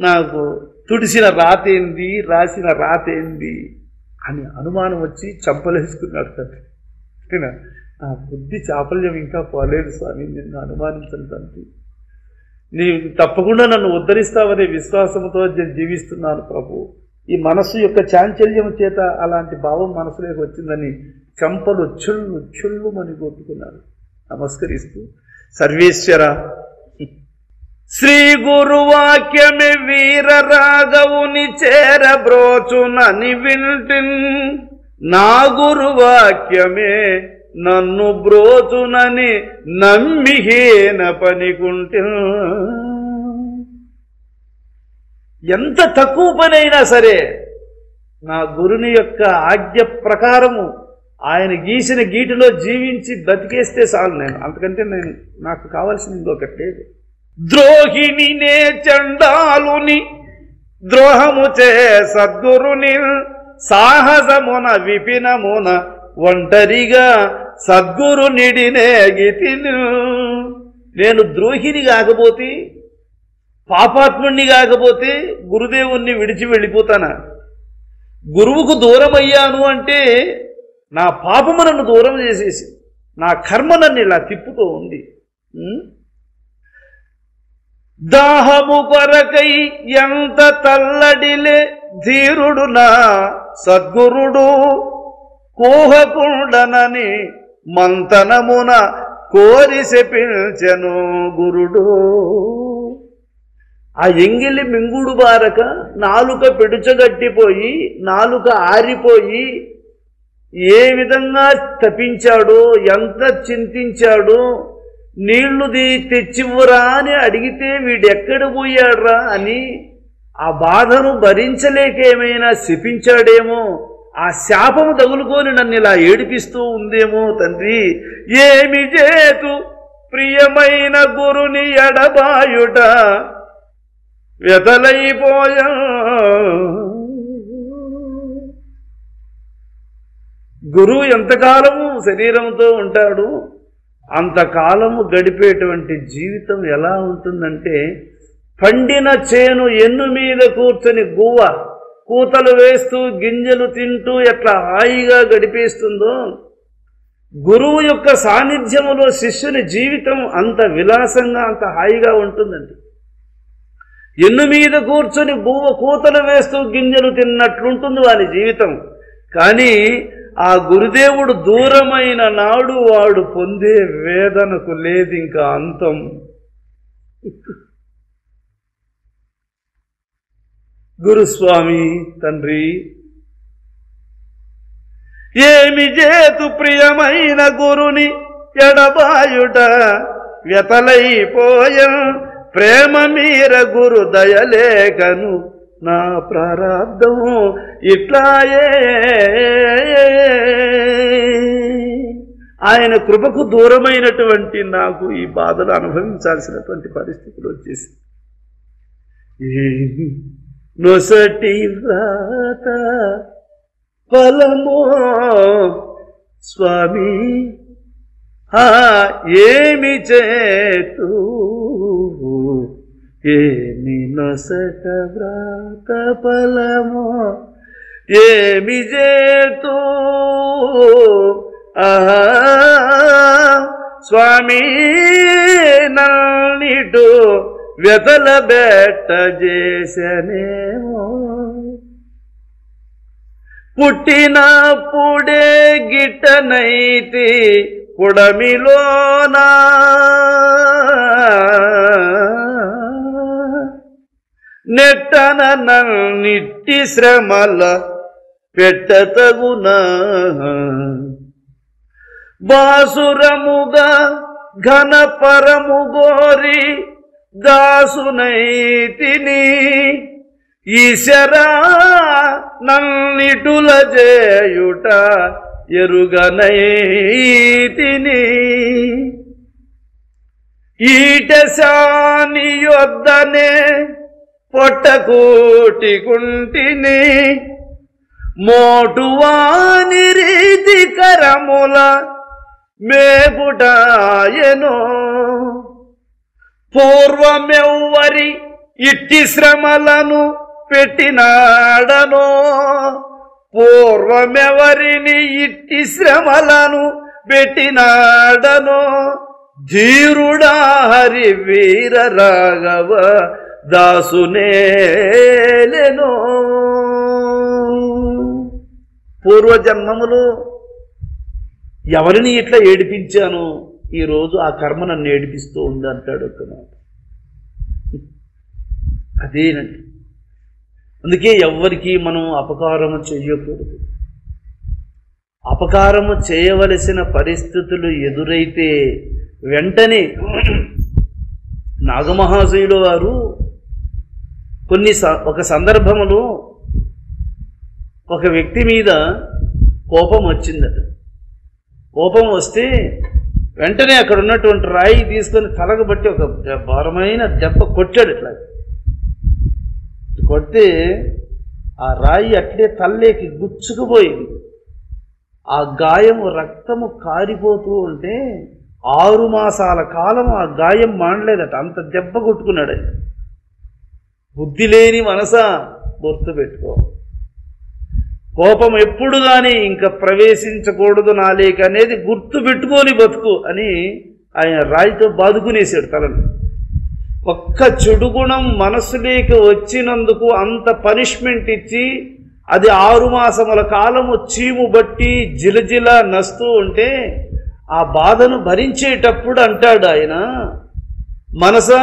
నాకు తుడిసిన రాతేంది, రాసిన రాతేంది అని అనుమానం వచ్చి చంపలేసుకున్నాడు తండ్రి. నా బుద్ధి చాపల్యం ఇంకా పోలేదు స్వామి, నిన్ను అనుమానించను తండ్రి. నీవు తప్పకుండా నన్ను ఉద్ధరిస్తావనే విశ్వాసంతో నేను జీవిస్తున్నాను ప్రభు. ఈ మనస్సు యొక్క చాంచల్యం చేత అలాంటి భావం మనసులోకి వచ్చిందని చంపలు చుళ్ళుమని కొట్టుకున్నాడు. నమస్కరిస్తూ సర్వేశ్వర శ్రీ గురువాక్యమే వీర రాఘవుని చేరబ్రోచునని వింటిన్, నా గురువాక్యమే నన్ను బ్రోచునని నమ్మిహీన పనికుంటే. ఎంత తక్కువ పనైనా సరే నా గురుని యొక్క ఆజ్ఞ ప్రకారము ఆయన గీసిన గీటిలో జీవించి బతికేస్తే చాలు. నేను అంతకంటే నాకు కావాల్సింది ఇంకొకటి లేదు. ద్రోహిని నే చండాలుని ద్రోహము చే సద్గురుని సాహసమున విపినమున ఒంటరిగా సద్గురు నిడినే గీతిని. నేను ద్రోహిని కాకపోతే, పాపాత్ముణ్ణి కాకపోతే గురుదేవుణ్ణి విడిచి వెళ్ళిపోతానా? గురువుకు దూరం అయ్యాను అంటే నా పాపము నన్ను దూరం చేసేసి నా కర్మ నన్ను ఇలా తిప్పుతూ ఉంది. దాహము కొరకై ఎంత తల్లడిలే ధీరుడు నా సద్గురుడు, కోహకుండనని మంతనమున కోరి శపించెను గురుడు. ఆ ఎంగిలి మింగుడు బారక నాలుక పెడుచగట్టిపోయి, నాలుక ఆరిపోయి ఏ విధంగా తపించాడో, ఎంత చింతించాడో, నీళ్లు తెచ్చివ్వరా అని అడిగితే వీడెక్కడ పోయాడ్రా అని ఆ బాధను భరించలేక ఏమైనా శపించాడేమో, ఆ శాపము తగులుకొని నన్ను ఇలా ఏడిపిస్తూ ఉందేమో తండ్రి. ఏమి చేతు ప్రియమైన గురుని ఎడబాయుట వ్యతలైపోయా. గురువు ఎంతకాలము శరీరంతో ఉంటాడు, అంతకాలము గడిపేటువంటి జీవితం ఎలా ఉంటుందంటే, పండిన చేను ఎన్ను మీద కూర్చొని గువ్వ కూతలు వేస్తూ గింజలు తింటూ ఎట్లా హాయిగా గడిపేస్తుందో, గురువు యొక్క సాన్నిధ్యములో శిష్యుని జీవితం అంత విలాసంగా, అంత హాయిగా ఉంటుందండి. ఎన్ను మీద కూర్చొని గువ్వ కూతలు వేస్తూ గింజలు తిన్నట్లుంటుంది వాని జీవితం. కానీ ఆ గురుదేవుడు దూరమైన నాడు వాడు పొందే వేదనకు లేదు ఇంకా అంతం. గురుస్వామి తండ్రి, ఏమి చేతు ప్రియమైన గురుని ఎడబాయుట వ్యతలైపోయ. ప్రేమ మీర గురు దయలేకను నా ప్రారాబ్ధము ఇట్లాయే. ఆయన కృపకు దూరమైనటువంటి నాకు ఈ బాధలు అనుభవించాల్సినటువంటి పరిస్థితులు వచ్చేసి, నొసటి వ్రాత ఫలమో స్వామి, ఏమి చేతు ఏమి నొసట వ్రాత ఫలమో ఏమి చేతు స్వామి, నన్నిటు వ్యతల బెట్ట చేసనేమో. పుట్టినప్పుడే గిట్టనైతి పుడమిలోనా, నెట్టన నన్నిట్టి శ్రమల పెట్టతగునా. బాసురముగా ఘనపరము గోరి దాసునైతిని, ఈశరా నన్నిటుల చేయుట ఎరుగనైతిని. ఈటశాని యొద్దనే పొట్టకూటి కుంటిని, మోటువాని రీతి కరముల మేపుటాయనో. పూర్వమెవ్వరి ఇట్టి శ్రమలను పెట్టినాడనో పూర్వమెవరిని ఇట్టి శ్రమలను పెట్టినాడనో ధీరుడా హరి వీర రాఘవ దాసునేలెనో. పూర్వజన్మములు ఎవరిని ఇట్లా ఏడిపించాను, ఈరోజు ఆ కర్మ నన్ను ఏడిపిస్తూ ఉంది అంటాడు ఒక మాట. అదేనండి. అందుకే ఎవ్వరికీ మనం అపకారము చేయకూడదు. అపకారము చేయవలసిన పరిస్థితులు ఎదురైతే వెంటనే నాగమహాశయుల వారు ఒక సందర్భములో ఒక వ్యక్తి మీద కోపం వచ్చిందట. కోపం వస్తే వెంటనే అక్కడ ఉన్నటువంటి రాయి తీసుకొని తలగబట్టి ఒక భారమైన దెబ్బ కొట్టాడు. ఇట్లా కొడితే ఆ రాయి అట్లే తల్లేకి గుచ్చుకుపోయింది. ఆ గాయము రక్తము కారిపోతూ ఉంటే 6 మాసాల కాలం ఆ గాయం మానలేదట. అంత దెబ్బ కొట్టుకున్నాడు. బుద్ధి లేని మనసా గుర్తుపెట్టుకో. కోపం ఎప్పుడు కానీ ఇంకా ప్రవేశించకూడదు నాలేక అనేది గుర్తు పెట్టుకొని బతుకు అని ఆయన రాయితో బాదుకునేసాడు తలను. ఒక్క చెడు గుణం మనసులోకి వచ్చినందుకు అంత పనిష్మెంట్ ఇచ్చి అది 6 మాసముల కాలము చీము బట్టి జిలజిల నస్తూ ఉంటే ఆ బాధను భరించేటప్పుడు అంటాడు ఆయన, మనసా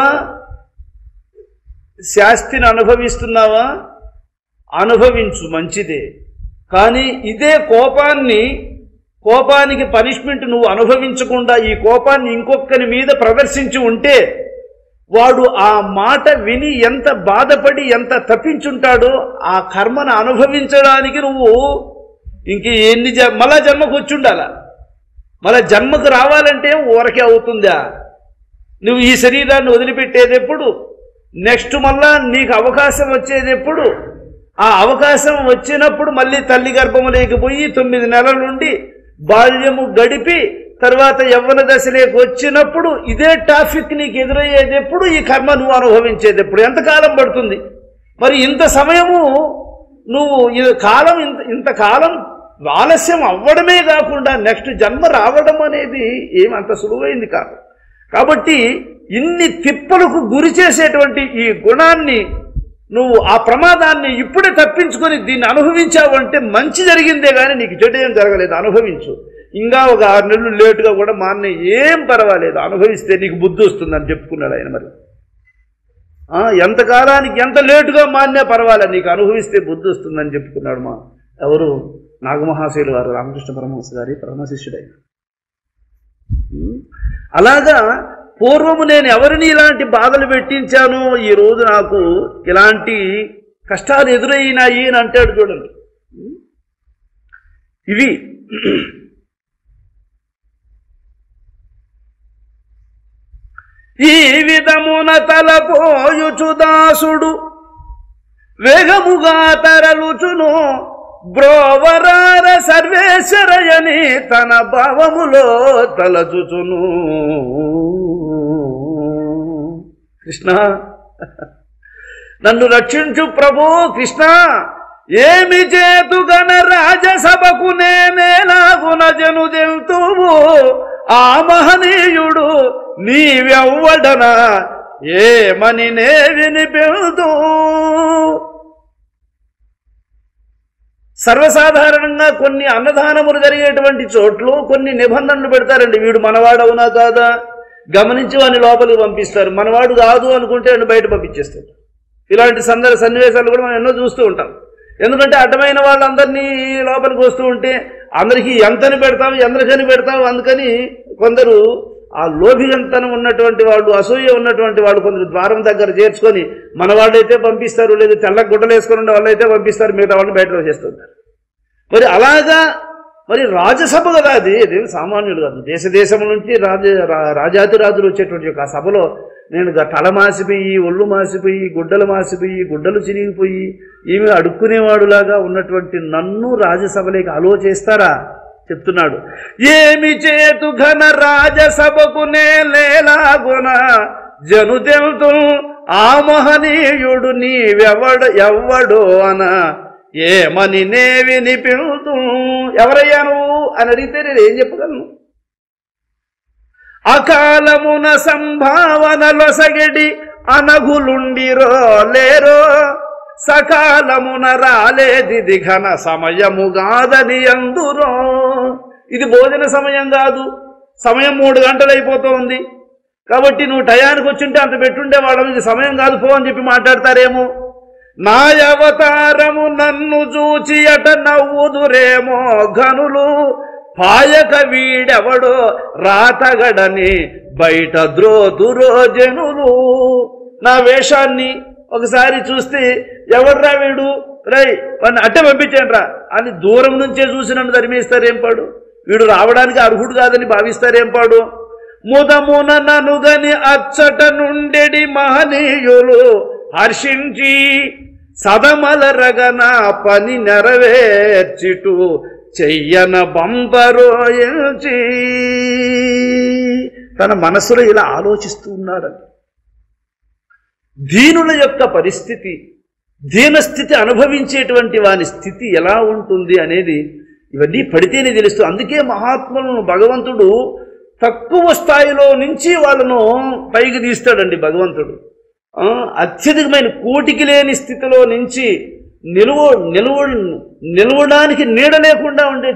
శాస్తిని అనుభవిస్తున్నావా, అనుభవించు మంచిదే, కానీ ఇదే కోపానికి పనిష్మెంట్ నువ్వు అనుభవించకుండా ఈ కోపాన్ని ఇంకొకరి మీద ప్రదర్శించి ఉంటే వాడు ఆ మాట విని ఎంత బాధపడి ఎంత తప్పించుంటాడో ఆ కర్మను అనుభవించడానికి నువ్వు ఇంక మళ్ళా జన్మకు వచ్చి ఉండాలా. మళ్ళా జన్మకు రావాలంటే ఊరకే అవుతుందా? నువ్వు ఈ శరీరాన్ని వదిలిపెట్టేది ఎప్పుడు? నెక్స్ట్ మళ్ళా నీకు అవకాశం వచ్చేది ఎప్పుడు? ఆ అవకాశం వచ్చినప్పుడు మళ్ళీ తల్లి గర్భము లేకపోయి 9 నెలల నుండి బాల్యము గడిపి తర్వాత యవ్వన దశలోకి వచ్చినప్పుడు ఇదే ట్రాఫిక్ నీకు ఎదురయ్యేది ఎప్పుడు? ఈ కర్మ నువ్వు అనుభవించేది ఎప్పుడు? ఎంతకాలం పడుతుంది? మరి ఇంత సమయము నువ్వు ఇంతకాలం ఆలస్యం అవ్వడమే కాకుండా నెక్స్ట్ జన్మ రావడం అనేది ఏమంత సులువైంది కాదు. కాబట్టి ఇన్ని తిప్పలకు గురి చేసేటువంటి ఈ గుణాన్ని నువ్వు ఆ ప్రమాదాన్ని ఇప్పుడే తప్పించుకొని దీన్ని అనుభవించావంటే మంచి జరిగిందే కానీ నీకు చెడు ఏం జరగలేదు. అనుభవించు. ఇంకా ఒక 6 నెలలు లేటుగా కూడా మాన్నే ఏం పర్వాలేదు, అనుభవిస్తే నీకు బుద్ధి వస్తుందని చెప్పుకున్నాడు ఆయన. మరి ఎంతకాలానికి ఎంత లేటుగా మాన్నే పర్వాలేదు, నీకు అనుభవిస్తే బుద్ధి వస్తుందని చెప్పుకున్నాడు ఎవరు? నాగమహాశయులు వారు, రామకృష్ణ పరమహంస గారి పరమశిష్యుడైన. అలాగా పూర్వము నేను ఎవరిని ఇలాంటి బాధలు పెట్టించానో ఈరోజు నాకు ఇలాంటి కష్టాలు ఎదురయ్యినాయి అని అంటాడు. చూడండి, ఇవి ఈ విధమున తలపోయుచు దాసుడు వేగముగా తరలుచును బ్రోవరార సర్వేశ్వరయని తన భావములో తలచుచును. కృష్ణ నన్ను రక్షించు ప్రభు, కృష్ణ ఏమి చేతుగన రాజసభకు నేనేలాగున జనుదెల్తువు, ఆ మహనీయుడు నీవెవ్వడనా ఏమని నే వినిపెళ్తూ. సర్వసాధారణంగా కొన్ని అన్నదానములు జరిగేటువంటి చోట్లు కొన్ని నిబంధనలు పెడతారండి. వీడు మనవాడవునా కాదా గమనించి వాడిని లోపలికి పంపిస్తారు. మనవాడు కాదు అనుకుంటే వాడిని బయట పంపించేస్తారు. ఇలాంటి సన్నివేశాలు కూడా మనం ఎన్నో చూస్తూ ఉంటాం. ఎందుకంటే అడ్డమైన వాళ్ళందరినీ లోపలికి వస్తూ ఉంటే అందరికీ ఎంతని పెడతాం, ఎందరికని పెడతాం. అందుకని కొందరు ఆ లోభిగంతనం ఉన్నటువంటి వాళ్ళు, అసూయ ఉన్నటువంటి వాళ్ళు కొందరు ద్వారం దగ్గర చేర్చుకొని మన వాళ్ళైతే పంపిస్తారు, లేదా తెల్ల గుడ్డలు వేసుకొని ఉండే వాళ్ళైతే పంపిస్తారు, మిగతా వాళ్ళని బయటలో చేస్తుంటారు. మరి అలాగా మరి రాజసభ కదా అది, సామాన్యులు కాదు. దేశం నుంచి రాజాతిరాజులు వచ్చేటువంటి ఆ సభలో నేను తల మాసిపోయి, ఒళ్ళు మాసిపోయి, గుడ్డలు మాసిపోయి, గుడ్డలు చిరిగిపోయి ఈమె అడుక్కునేవాడులాగా ఉన్నటువంటి నన్ను రాజసభలోకి అలో చేస్తారా చెప్తున్నాడు. ఏమి చేతు ఘన రాజసభకు నేలాగున జనుదెల్తు, ఆ మహనీయుడు ఎవ్వడో అన ఏమని నే వినిపిల్తూ. ఎవరయ్యా నువ్వు అని అడిగితే నేను ఏం చెప్పగలను? అకాలమున సంభావనలొసగడి అనగులుండిరో లేరో, సకాలమున రాలేది ఘన సమయముగాదని అందురో. ఇది భోజన సమయం కాదు, సమయం 3 గంటలు అయిపోతుంది కాబట్టి నువ్వు టయానికి వచ్చింటే అంత పెట్టుండే వాళ్ళం, ఇది సమయం కాదు పో అని చెప్పి మాట్లాడతారేమో. నా అవతారము నన్ను చూచి అట నవ్వుదురేమో ఘనులు, పాయక వీడెవడో రాతగడని బయట ద్రోదురో జనులు. నా వేషాన్ని ఒకసారి చూస్తే ఎవడ్రా వీడు, రై వాడిని అట్టే పంపించాను అని దూరం నుంచే చూసి నన్ను ధర్మిస్తారేం పాడు, వీడు రావడానికి అర్హుడు కాదని భావిస్తారేం పాడు. ముదమున ననుగని అచ్చట నుండెడి మహనీయులు హర్షించి సదమలరగన పని నెరవేర్చిటు చెయ్యన బంపరోయించి. తన మనసులో ఇలా ఆలోచిస్తూ ఉన్నాడని. దీనుల యొక్క పరిస్థితి, దీనస్థితి అనుభవించేటువంటి వాని స్థితి ఎలా ఉంటుంది అనేది ఇవన్నీ పడితేనే తెలుస్తుంది. అందుకే మహాత్ములను భగవంతుడు తక్కువ స్థాయిలో నుంచి వాళ్ళను పైకి తీస్తాడండి భగవంతుడు. అత్యధికమైన కోటికి లేని స్థితిలో నుంచి నిలవడానికి నీడ లేకుండా ఉండే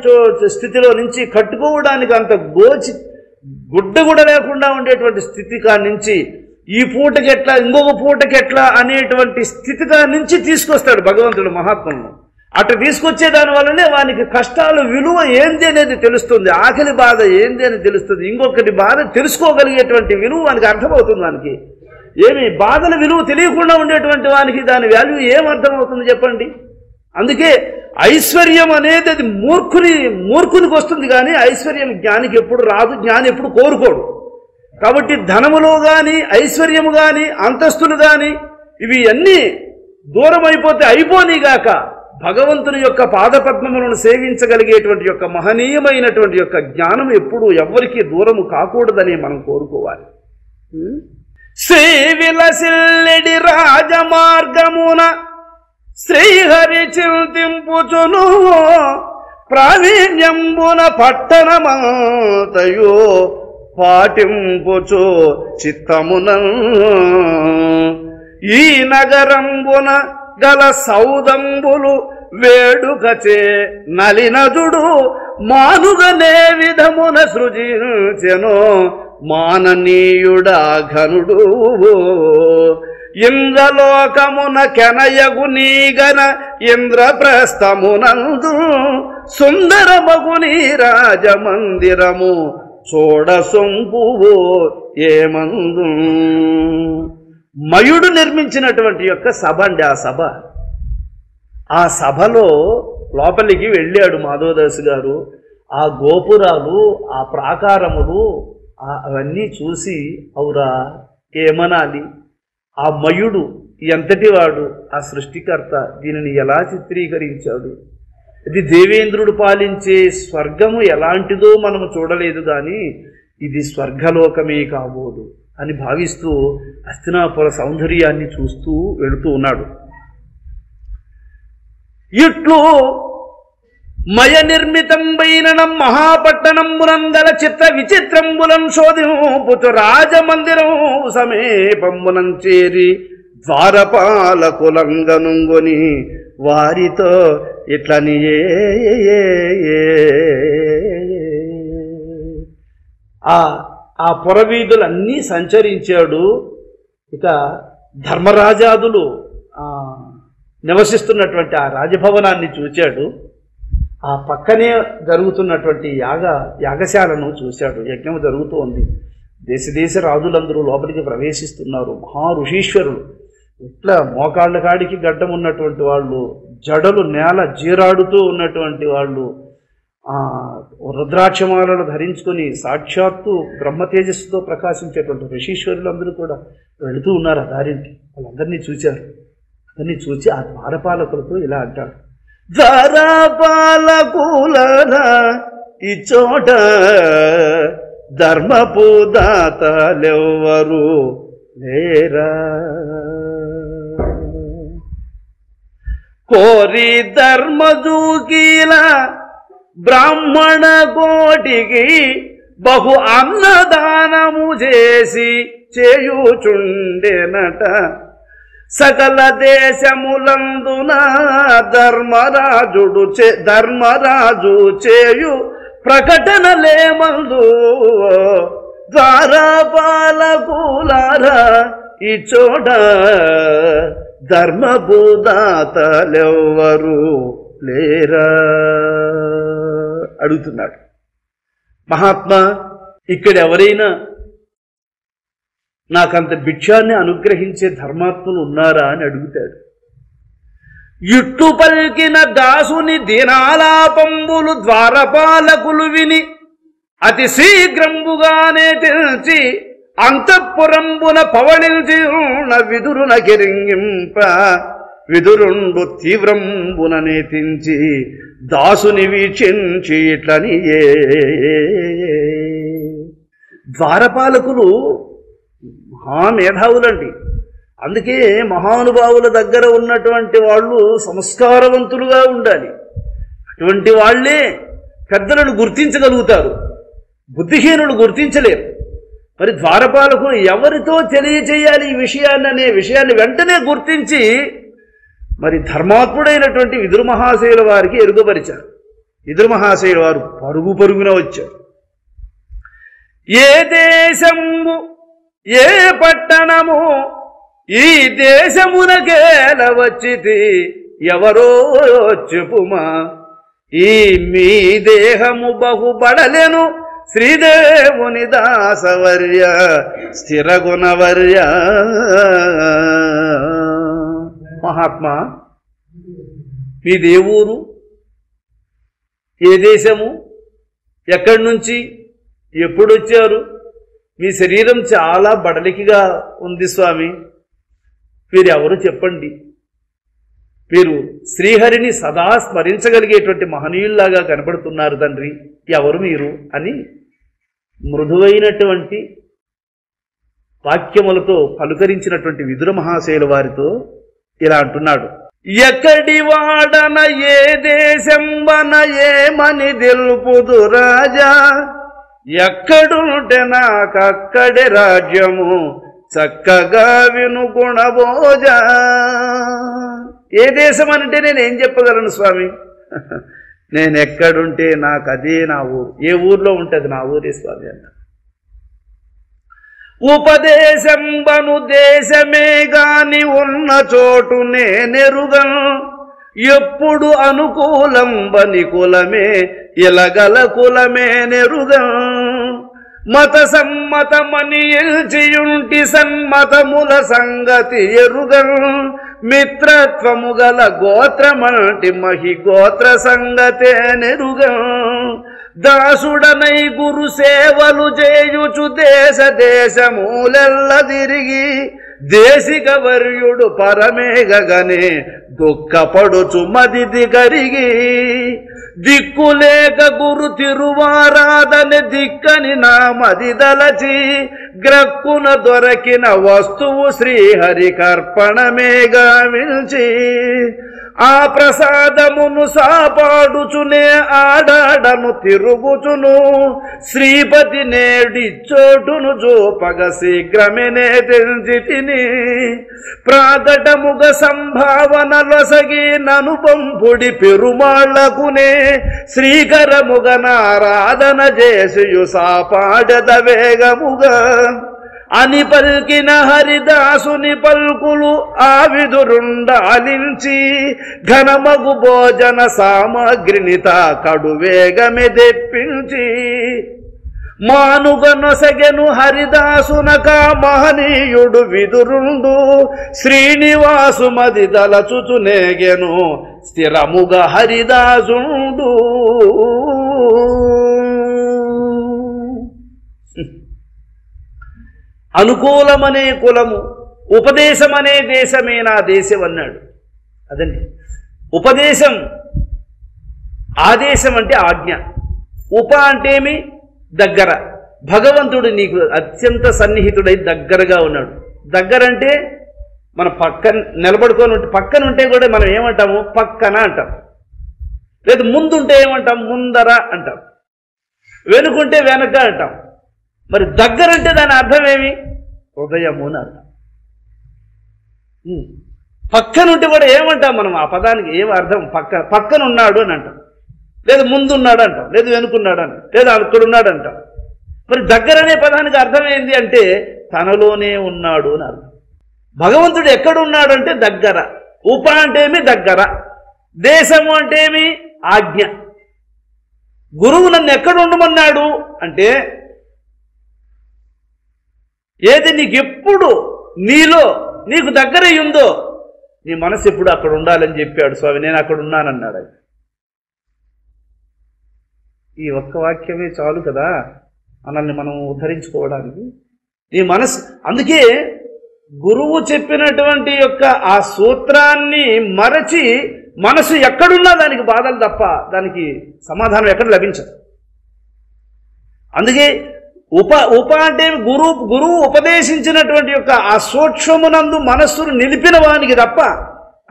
స్థితిలో నుంచి, కట్టుకోవడానికి అంత గుడ్డ కూడా లేకుండా ఉండేటువంటి స్థితి కాడి నుంచి ఈ పూటకెట్లా ఇంకొక పూటకెట్లా అనేటువంటి స్థితి కాడి నుంచి తీసుకొస్తాడు భగవంతుడు మహాత్ములను. అటు తీసుకొచ్చే దాని వల్లనే వానికి కష్టాలు విలువ ఏంది అనేది తెలుస్తుంది, ఆకలి బాధ ఏంది అని తెలుస్తుంది, ఇంకొకటి బాధ తెలుసుకోగలిగేటువంటి విలువ వానికి అర్థమవుతుంది. వానికి ఏమి బాధల విలువ తెలియకుండా ఉండేటువంటి వానికి దాని వాల్యూ ఏమర్థమవుతుంది చెప్పండి. అందుకే ఐశ్వర్యం అనేది అది మూర్ఖునికి వస్తుంది, కానీ ఐశ్వర్యం జ్ఞానికి ఎప్పుడు రాదు, జ్ఞాని ఎప్పుడు కోరుకోడు. కాబట్టి ధనములో కానీ ఐశ్వర్యము కానీ అంతస్తులు కానీ ఇవి అన్నీ దూరం అయిపోతే అయిపోనీగాక భగవంతుని యొక్క పాదపద్మములను సేవించగలిగేటువంటి యొక్క మహనీయమైనటువంటి యొక్క జ్ఞానం ఎప్పుడు ఎవ్వరికీ దూరము కాకూడదని మనం కోరుకోవాలి. శ్రీవిలసిల్లెడి రాజమార్గమున శ్రీహరి చింతింపుచును ప్రావీణ్యంబున పట్టణమంతయో పాటింపుచు చిత్తమున ఈ నగరంబున గల సౌదంబులు వేడుకచే నలినజుడు మానుగనే విధమున సృజించెను మాననీయుడా ఘనుడు. ఇంద్రలోకమున కెనయగు నీగన ఇంద్రప్రస్థమునందు సుందరమగుని రాజమందిరము చూడ సొంపువో ఏమందు. మయుడు నిర్మించినటువంటి యొక్క సభ అండి ఆ సభలో లోపలికి వెళ్ళాడు మాధవదాసు గారు. ఆ గోపురాలు, ఆ ప్రాకారములు అవన్నీ చూసి అవురా ఏమనాలి, ఆ మయుడు ఎంతటి వాడు, ఆ సృష్టికర్త దీనిని ఎలా చిత్రీకరించాడు, ఇది దేవేంద్రుడు పాలించే స్వర్గము ఎలాంటిదో మనము చూడలేదు కానీ ఇది స్వర్గలోకమే కాబోదు అని భావిస్తూ హస్తినాపుర సౌందర్యాన్ని చూస్తూ వెళుతూ ఉన్నాడు. ఇట్లు మయ నిర్మితంబైన మహాపట్టణంబునందల చిత్ర విచిత్రంబులం శోధింపుచు రాజమందిరం సమీపంబునం చేరి ద్వారపాలకులంగనుంగొని వారితో ఇట్లని ఆ పురవీధులన్నీ సంచరించాడు. ఇక ధర్మరాజాదులు నివసిస్తున్నటువంటి ఆ రాజభవనాన్ని చూచాడు. ఆ పక్కనే జరుగుతున్నటువంటి యాగశాలను చూశాడు. యజ్ఞం జరుగుతూ ఉంది. దేశ రాజులందరూ లోపలికి ప్రవేశిస్తున్నారు. మహా ఋషీశ్వరులు, ఇట్లా మోకాళ్ళ కాడికి గడ్డం ఉన్నటువంటి వాళ్ళు, జడలు నేల జీరాడుతూ ఉన్నటువంటి వాళ్ళు, రుద్రాక్షమాలను ధరించుకొని సాక్షాత్తు బ్రహ్మ తేజస్సుతో ప్రకాశించేటువంటి ఋషీశ్వరులందరూ కూడా వెళుతూ ఉన్నారు ఆ దారికి. వాళ్ళందరినీ చూశారు. అందరినీ చూసి ఆ ద్వారపాలకులతో ఇలా అంటాడు, ద్వారపాలకులరా ఈ చోట ధర్మపు దాతలెవ్వరు లేరా. కోరి ధర్మదూకీల బ్రాహ్మణ కోటికి బహు అన్నదానము చేసి చేయుచుండెనట. సకల దేశములందున ధర్మరాజు చేయు ప్రకటనలేమందు ద్వారపాలకులారా ఈ చోట ధర్మభూదాతలెవ్వరు లేరా అడుగుతున్నాడు. మహాత్మా, ఇక్కడ ఎవరైనా నాకంత భిక్షాన్ని అనుగ్రహించే ధర్మాత్ములు ఉన్నారా అని అడుగుతాడు. ఇట్టు పలికిన దాసుని దీనాలాపంబులు ద్వారపాలకులు విని అతి శీఘ్రంబుగానే తెలిసి అంతఃపురంబున పవళించి ఉన్న విదురున గిరింగింప విదురుండు తీవ్రంబున నేతించి దాసుని వీక్షించి ఇట్లని ద్వారపాలకులు మహామేధావులండి. అందుకే మహానుభావుల దగ్గర ఉన్నటువంటి వాళ్ళు సంస్కారవంతులుగా ఉండాలి. అటువంటి వాళ్లే పెద్దలను గుర్తించగలుగుతారు, బుద్ధిహీనులు గుర్తించలేరు. మరి ద్వారపాలకులు ఎవరితో తెలియచేయాలి ఈ విషయాన్ని అనే విషయాన్ని వెంటనే గుర్తించి మరి ధర్మాత్ముడైనటువంటి విదురు మహాశయుల వారికి ఎరుగపరిచారు. విదురు మహాశయుల వారు పరుగు పరుగున వచ్చారు. ఏ దేశము ఏ పట్టణము ఈ దేశమునకేల వచ్చితి ఎవరో చెప్పుమా, ఈ మీ దేహము బహుబడలెను శ్రీదేవుని దాసవర్య స్థిరగుణవర్య. మహాత్మా, మీ దేవురు ఏ దేశము, ఎక్కడి నుంచి, ఎప్పుడొచ్చారు? మీ శరీరం చాలా బడలికిగా ఉంది స్వామి, మీరెవరు చెప్పండి. మీరు శ్రీహరిని సదా స్మరించగలిగేటువంటి మహనీయుల్లాగా కనపడుతున్నారు తండ్రి, ఎవరు మీరు అని మృదువైనటువంటి వాక్యములతో పలుకరించినటువంటి విదుర మహాశయుల వారితో ఇలా అంటున్నాడు. ఎక్కడి వాడన ఏ దేశంబన ఏమని తెలుపుదు రాజా, ఎక్కడుంటే నాకక్కడే రాజ్యము చక్కగా వినుగుణబోజా. ఏ దేశం అంటే నేనేం చెప్పగలను స్వామి, నేను ఎక్కడుంటే నాకు అదే నా ఊరు, ఏ ఊర్లో ఉంటుంది నా ఊరే స్వామి అన్న. ఉపదేశంబను దేశమే గాని ఉన్న చోటు నేనెరుగను, ఎప్పుడు అనుకూలంబని కులమే ఇలగల కులమే నెరుగను. మత సమ్మతమని ఎల్చియుంటి సన్మతముల సంగతి ఎరుగను, మిత్రత్వము గల గోత్రమంటి మహి గోత్ర సంగతే నెరుగను. దాసుడనై గురు సేవలు చేయుచు దేశ దేశమూలెల్ల తిరిగి దేశిక వర్యుడు పరమేగనే దుఃఖపడుచు మదిది కరిగి. దిక్కులేక గురు తిరువారాధని దిక్కని నా మది దలచి గ్రక్కున దొరకిన వస్తువు శ్రీహరి కర్పణమేగా మిల్చి. ఆ ప్రసాదమును సాపాడుచునే ఆడాడను తిరుగుచును, శ్రీపతి నేడి చోటును జోపగ శీఘ్రమేనే తెంచి తిని. ప్రాకటముగ సంభావనలొసగి నను పంపుడి పెరుమాళ్లకునే శ్రీకరముగ నారాధన చేసియు సాపాడద వేగముగా. అని పల్కిన హరిదాసుని పల్కులు ఆ విదురుండాలించి ఘనమగు భోజన సామగ్రిని తాకడు వేగమే తెప్పించి. మానుగ నొసగెను హరిదాసునక మహనీయుడు విదురుండు, శ్రీనివాసు మది దలచుచునేగెను స్థిరముగ హరిదాసుండు. అనుకూలమనే కులము, ఉపదేశమనే దేశమే నా దేశం అన్నాడు. అదండి ఉపదేశం. ఆదేశం అంటే ఆజ్ఞ, ఉప అంటేమి దగ్గర. భగవంతుడు నీకు అత్యంత సన్నిహితుడై దగ్గరగా ఉన్నాడు. దగ్గరంటే మన పక్కన నిలబడుకొని ఉంటే, పక్కన ఉంటే కూడా మనం ఏమంటాము? పక్కన అంటాం. లేదు ముందుంటే ఏమంటాం? ముందర అంటాం. వెనుకుంటే వెనక అంటాం. మరి దగ్గరంటే దాని అర్థం ఏమి? హృదయము అని అర్థం. పక్కనుంటే కూడా ఏమంటాం మనం? ఆ పదానికి ఏం అర్థం? పక్కన ఉన్నాడు అని అంటాం, లేదు ముందున్నాడు అంటాం, లేదు వెనుకున్నాడు అంటాం, లేదా అక్కడున్నాడు అంటాం. మరి దగ్గర అనే పదానికి అర్థం ఏంటి అంటే తనలోనే ఉన్నాడు అని అర్థం. భగవంతుడు ఎక్కడున్నాడు అంటే దగ్గర. ఉప అంటే ఏమి? దగ్గర. దేశము అంటే ఏమి? ఆజ్ఞ. గురువు నన్ను ఎక్కడ ఉండమన్నాడు అంటే ఏది నీకు ఎప్పుడు నీలో నీకు దగ్గర ఉందో నీ మనసు ఎప్పుడు అక్కడ ఉండాలని చెప్పాడు స్వామి. నేను అక్కడ ఉన్నానన్నాడు. అది ఈ ఒక్క వాక్యమే చాలు కదా మనల్ని మనం ఉద్ధరించుకోవడానికి. నీ మనసు, అందుకే గురువు చెప్పినటువంటి యొక్క ఆ సూత్రాన్ని మరచి మనసు ఎక్కడున్నా దానికి బాధలు తప్ప దానికి సమాధానం ఎక్కడ లభించదు. అందుకే ఉప అంటే గురువు ఉపదేశించినటువంటి యొక్క ఆ సూక్ష్మమునందు మనస్సును నిలిపిన వానికి తప్ప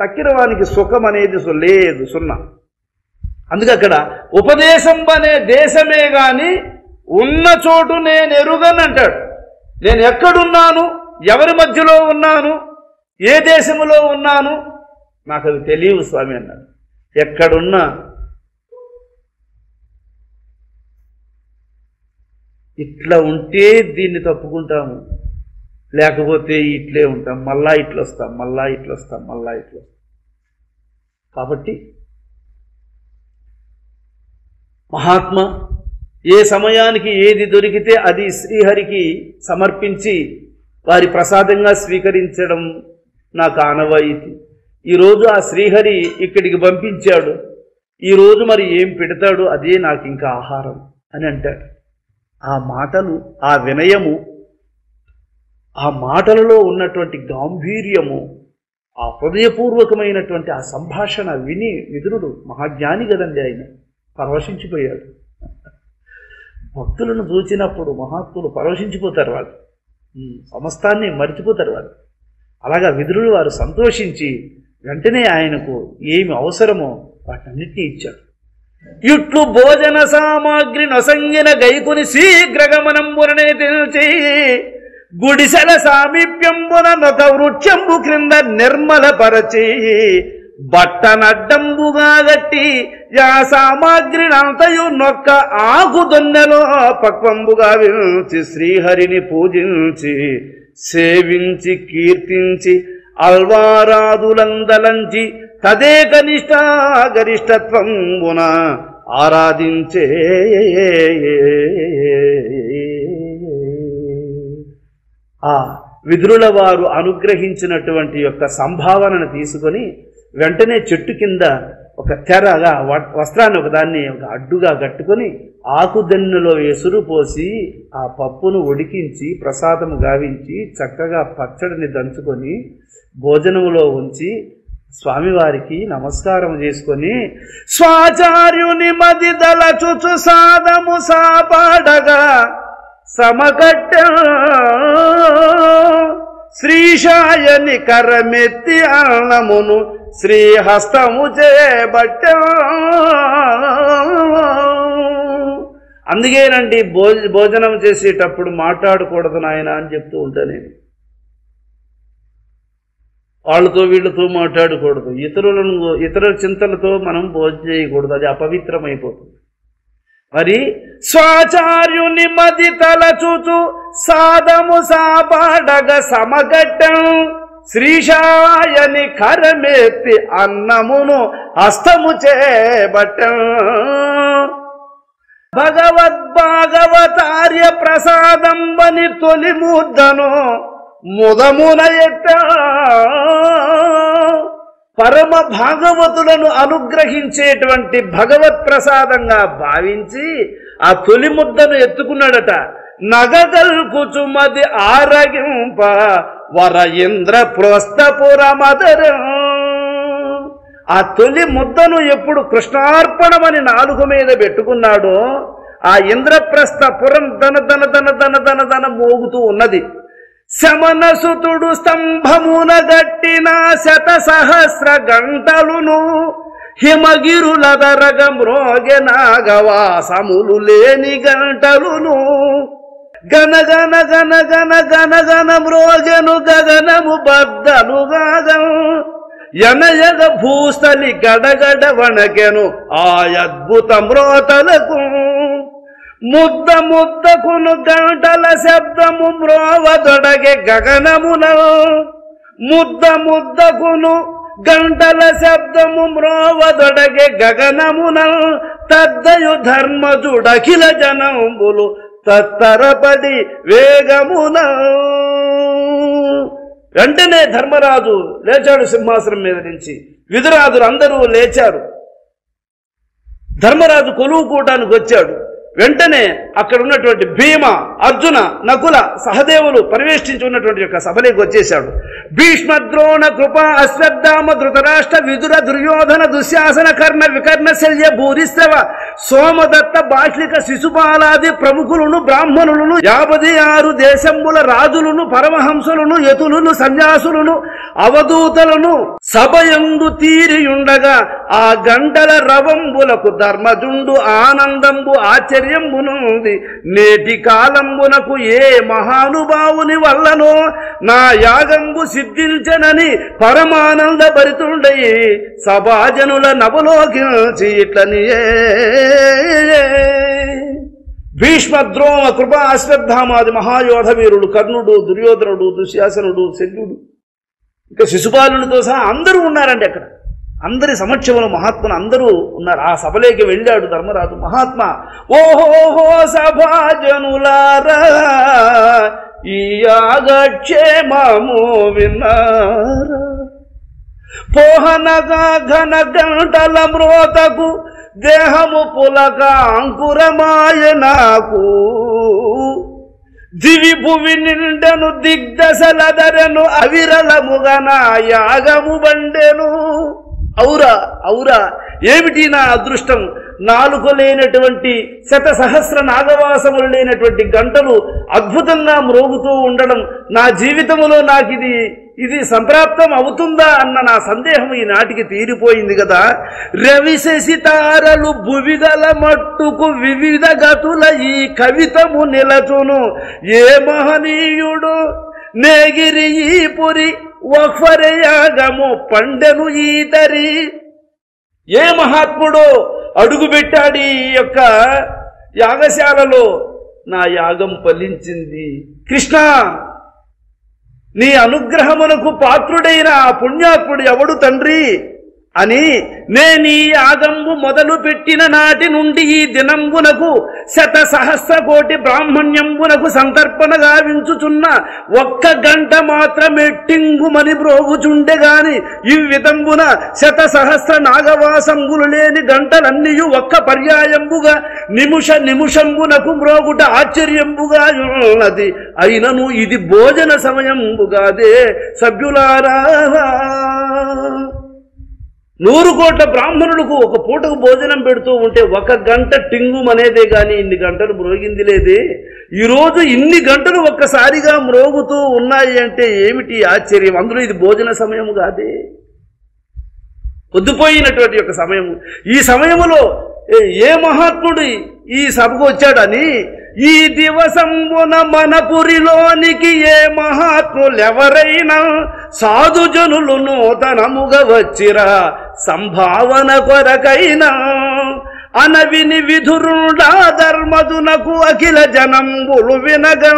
తక్కిన వానికి సుఖం అనేది లేదు, సున్నా. అందుకే అక్కడ ఉపదేశం అనే దేశమే గాని ఉన్న చోటు నేను ఎరుగను అంటాడు. నేను ఎక్కడున్నాను, ఎవరి మధ్యలో ఉన్నాను, ఏ దేశములో ఉన్నాను నాకు అది తెలియదు స్వామి అన్నాడు. ఎక్కడున్నా ఇట్లా ఉంటే దీన్ని తప్పుకుంటాము, లేకపోతే ఇట్లే ఉంటాం, మళ్ళా ఇట్లా వస్తాం, మళ్ళా ఇట్లా వస్తాం, మళ్ళా ఇట్లా వస్తాం. కాబట్టి మహాత్మ ఏ సమయానికి ఏది దొరికితే అది శ్రీహరికి సమర్పించి వారి ప్రసాదంగా స్వీకరించడం నాకు ఆనవాయితీ. ఈరోజు ఆ శ్రీహరి ఇక్కడికి పంపించాడు, ఈరోజు మరి ఏం పెడతాడు అదే నాకు ఇంకా ఆహారం అని అంటాడు. ఆ మాటలు, ఆ వినయము, ఆ మాటలలో ఉన్నటువంటి గాంభీర్యము, ఆ హృదయపూర్వకమైనటువంటి ఆ సంభాషణ విని విదురుడు మహాజ్ఞాని కదండి, ఆయన పరవశించిపోయాడు. భక్తులను చూచినప్పుడు మహాత్ములు పరవశించిపోతారు, వాళ్ళు సమస్తాన్ని మరిచిపోతారు వాళ్ళు. అలాగా విదురుడు వారు సంతోషించి వెంటనే ఆయనకు ఏమి అవసరమో వాటన్నిటినీ ఇచ్చాడు. ఇట్లు భోజన సామాగ్రి నొసంగిన గైకుని శీఘ్రగమనంబుననే తెలిచి గుడిసెల సామీప్యంబున నొక వృక్షంబు క్రింద నిర్మల పరచి బట్టనడ్డంబుగా గట్టి యా సామాగ్రినంతయు నొక్క ఆకు దొన్నెలో పక్వంబుగా వించి శ్రీహరిని పూజించి సేవించి కీర్తించి అల్వారాదులందలంచి తదే కనిష్ట గరిష్టత్వంబున ఆరాధించే. ఆ విదురుల వారు అనుగ్రహించినటువంటి యొక్క సంభావనను తీసుకొని వెంటనే చెట్టు కింద ఒక తెరగా వస్త్రాన్ని ఒకదాన్ని ఒక అడ్డుగా కట్టుకొని ఆకుదన్నెలో ఎసురు పోసి ఆ పప్పును ఉడికించి ప్రసాదము గావించి చక్కగా పచ్చడిని దంచుకొని భోజనములో ఉంచి స్వామివారికి నమస్కారం చేసుకొని స్వాచార్యుని మది దళచుచు సాదము సాపాడగా సమకట్ట శ్రీశాయని కరమెత్తి అన్నమును శ్రీహస్తము చేబట్ట. అందుకేనండి భోజనం చేసేటప్పుడు మాట్లాడకూడదు నాయన అని చెప్తూ ఉంటాను నేను. వాళ్ళతో వీళ్ళతో మాట్లాడకూడదు, ఇతరుల చింతలతో మనం భోజనం చేయకూడదు, అది అపవిత్రమైపోతుంది. మరి స్వాచార్యుని మది తలచుచు సాదము సాపాడగ సమగట్టం శ్రీశాయని కరమెత్తి అన్నమును హస్తము చేబట్టం. భగవద్భాగవతార్య ప్రసాదం వని తొలి ముద్దను ముదమున ఎట్ట పరమ భాగవతులను అనుగ్రహించేటువంటి భగవత్ ప్రసాదంగా భావించి ఆ తొలి ముద్దను ఎత్తుకున్నాడట. నగగల్కుచుమది ఆరగింప వర ఇంద్ర ప్రోస్తపురమదరం. ఆ తొలి ముద్దను ఎప్పుడు కృష్ణార్పణమని నాలుగు మీద పెట్టుకున్నాడో ఆ ఇంద్రప్రస్థపురం దన దన దన దన దన దన మోగుతూ ఉన్నది. శమనసుతుడు స్తంభమున గట్టిన 100,000 గంటలును హిమగిరులదరగ మ్రోగెనాగవాసములు లేని గంటలును గనగన గనగన గనగన మ్రోగెను గగనము బద్దలుగాగం యనయగ భూస్థలి గడగడ వణకెను ఆ అద్భుత మ్రోతలకు ముద్ద ముద్దకును గంటల శబ్దము మ్రోవదొడగే గగనమున ముద్ద ముద్దకును గంటల శబ్దము మ్రోవదొడగే గగనమున తద్దయు ధర్మజుడఖిల జనంబులు తత్తరపడి వేగమున. వెంటనే ధర్మరాజు లేచాడు సింహాసనం మీద నుంచి. విదురాదులు అందరూ లేచారు. ధర్మరాజు కొలువు కూటానికి వచ్చాడు. వెంటనే అక్కడ ఉన్నటువంటి భీమ, అర్జున, నకుల, సహదేవులు పరివేష్టించి ఉన్నటువంటి యొక్క సభలోకి వచ్చేశాడు. భీష్మ, ద్రోణ, కృప, అశ్వత్థామ, ధృతరాష్ట్ర, విదుర, దుర్యోధన, దుశ్శాసన, కర్ణ, వికర్ణ, శల్య, భూరిశ్రవ, సోమదత్త, బాష్లిక, శిశుపాలాది ప్రముఖులను, బ్రాహ్మణులను, 56 దేశంబుల రాజులను, పరమహంసులను, యతులను, సన్యాసులను, అవధూతలను సభయందు తీరియుండగా ఆ గంటల రవంబులకు ధర్మజుండు ఆనందంబు ఆశ్చర్యంబునుంది. నేటి కాలంబునకు ఏ మహానుభావుని వల్లనో నా యాగంబు సిద్ధించనని పరమానంద భరితుండై సభాజనుల నవలోకించి ఇట్లని భీష్మ, ద్రోణ, కృప, అశ్వత్థామాది మహాయోధ వీరులు, కర్ణుడు, దుర్యోధనుడు, దుశ్శాసనుడు, శల్యుడు, ఇంకా శిశుపాలునితో సహా అందరూ ఉన్నారండి. అక్కడ అందరి సమక్షంలో మహాత్ములు అందరూ ఉన్నారు. ఆ సభలోకి వెళ్ళాడు ధర్మరాజు. మహాత్మా, ఓహోహో సభాజనులారా, ఈ యాగక్షేమము విన్నారా? పోహనగా ఘన గంటల మ్రోతకు దేహము పులక అంకురమాయ నాకు. దివి భువి నిండను దిగ్దశలదరెను అవిరలముగా నా యాగము బండెను. ఔరా ఔరా, ఏమిటి నా అదృష్టం! నాలుగు లేనటువంటి 100,000 నాగవాసములు లేనటువంటి గంటలు అద్భుతంగా మ్రోగుతూ ఉండడం నా జీవితంలో నాకు ఇది సంప్రాప్తం అవుతుందా అన్న నా సందేహం ఈనాటికి తీరిపోయింది కదా. రవిశశి తారలు భువిగల మట్టుకు వివిధ గతుల ఈ కవితము నిలచును. ఏ మహనీయుడు నేగిరి ఈ పురి వక్ఫరయాగము పండెను ఈతరి. ఏ మహాత్ముడు అడుగుపెట్టాడు ఈ యొక్క యాగశాలలో? నా యాగం ఫలించింది. కృష్ణ, నీ అనుగ్రహమునకు పాత్రుడైన ఆ పుణ్యాత్ముడు ఎవడు తండ్రి అని నేను ఈ యాగంబు మొదలు పెట్టిన నాటి నుండి ఈ దినంబునకు 100,000 కోటి బ్రాహ్మణ్యంబునకు సంతర్పణ గావించుచున్న ఒక్క గంట మాత్రమే టింగుమని బ్రోగుచుండే గాని ఈ విధంబున 100,000 నాగవాసంబులు లేని గంటలన్నీయు ఒక్క పర్యాయంబుగా నిమిషంబునకు మ్రోగుట ఆశ్చర్యంబుగా ఉన్నది. అయినను ఇది భోజన సమయంబుగాదే సభ్యులారా. 100 కోట్ల బ్రాహ్మణులకు ఒక పూటకు భోజనం పెడుతూ ఉంటే 1 గంట టింగుం అనేదే గాని ఇన్ని గంటలు మ్రోగింది లేదే. ఈరోజు ఇన్ని గంటలు ఒక్కసారిగా మ్రోగుతూ ఉన్నాయి అంటే ఏమిటి ఆశ్చర్యం! అందులో ఇది భోజన సమయం కాదే, పొద్దుపోయినటువంటి యొక్క సమయము. ఈ సమయములో ఏ మహాత్ముడు ఈ సభకు వచ్చాడని, ఈ దివసంబున మనపురిలోనికి ఏ మహాత్ములెవరైనా సాధుజనులు నూతనముగా వచ్చిరా సంభావన కొరకైనా. అనవిని విధురుడా ధర్మదునకు అఖిల జనంబులు వినగా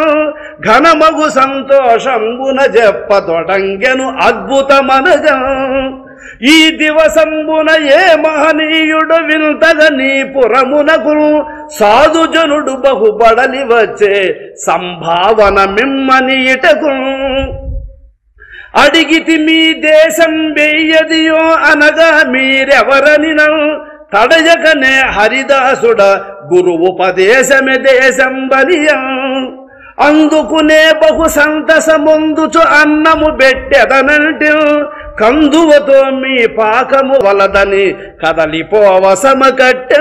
ఘనమగు సంతోషంబున చెప్పతొడంగెను అద్భుతమనగా. ఈ దివసంబున ఏ మహనీయుడు వింతగా నీ పురమునకు సాధుజనుడు బహుబడలి వచ్చే సంభావన మిమ్మని ఇటకు. అడిగితి మీ దేశం వెయ్యదియో అనగా మీరెవరని తడయకనే హరిదాసుడ గురువుపదేశమే దేశం బలియా. అందుకునే బహు సంతసముందుచు అన్నము బెట్టెదనంటి కందువతో మీ పాకము వలదని కదలిపోవసమ కట్టె.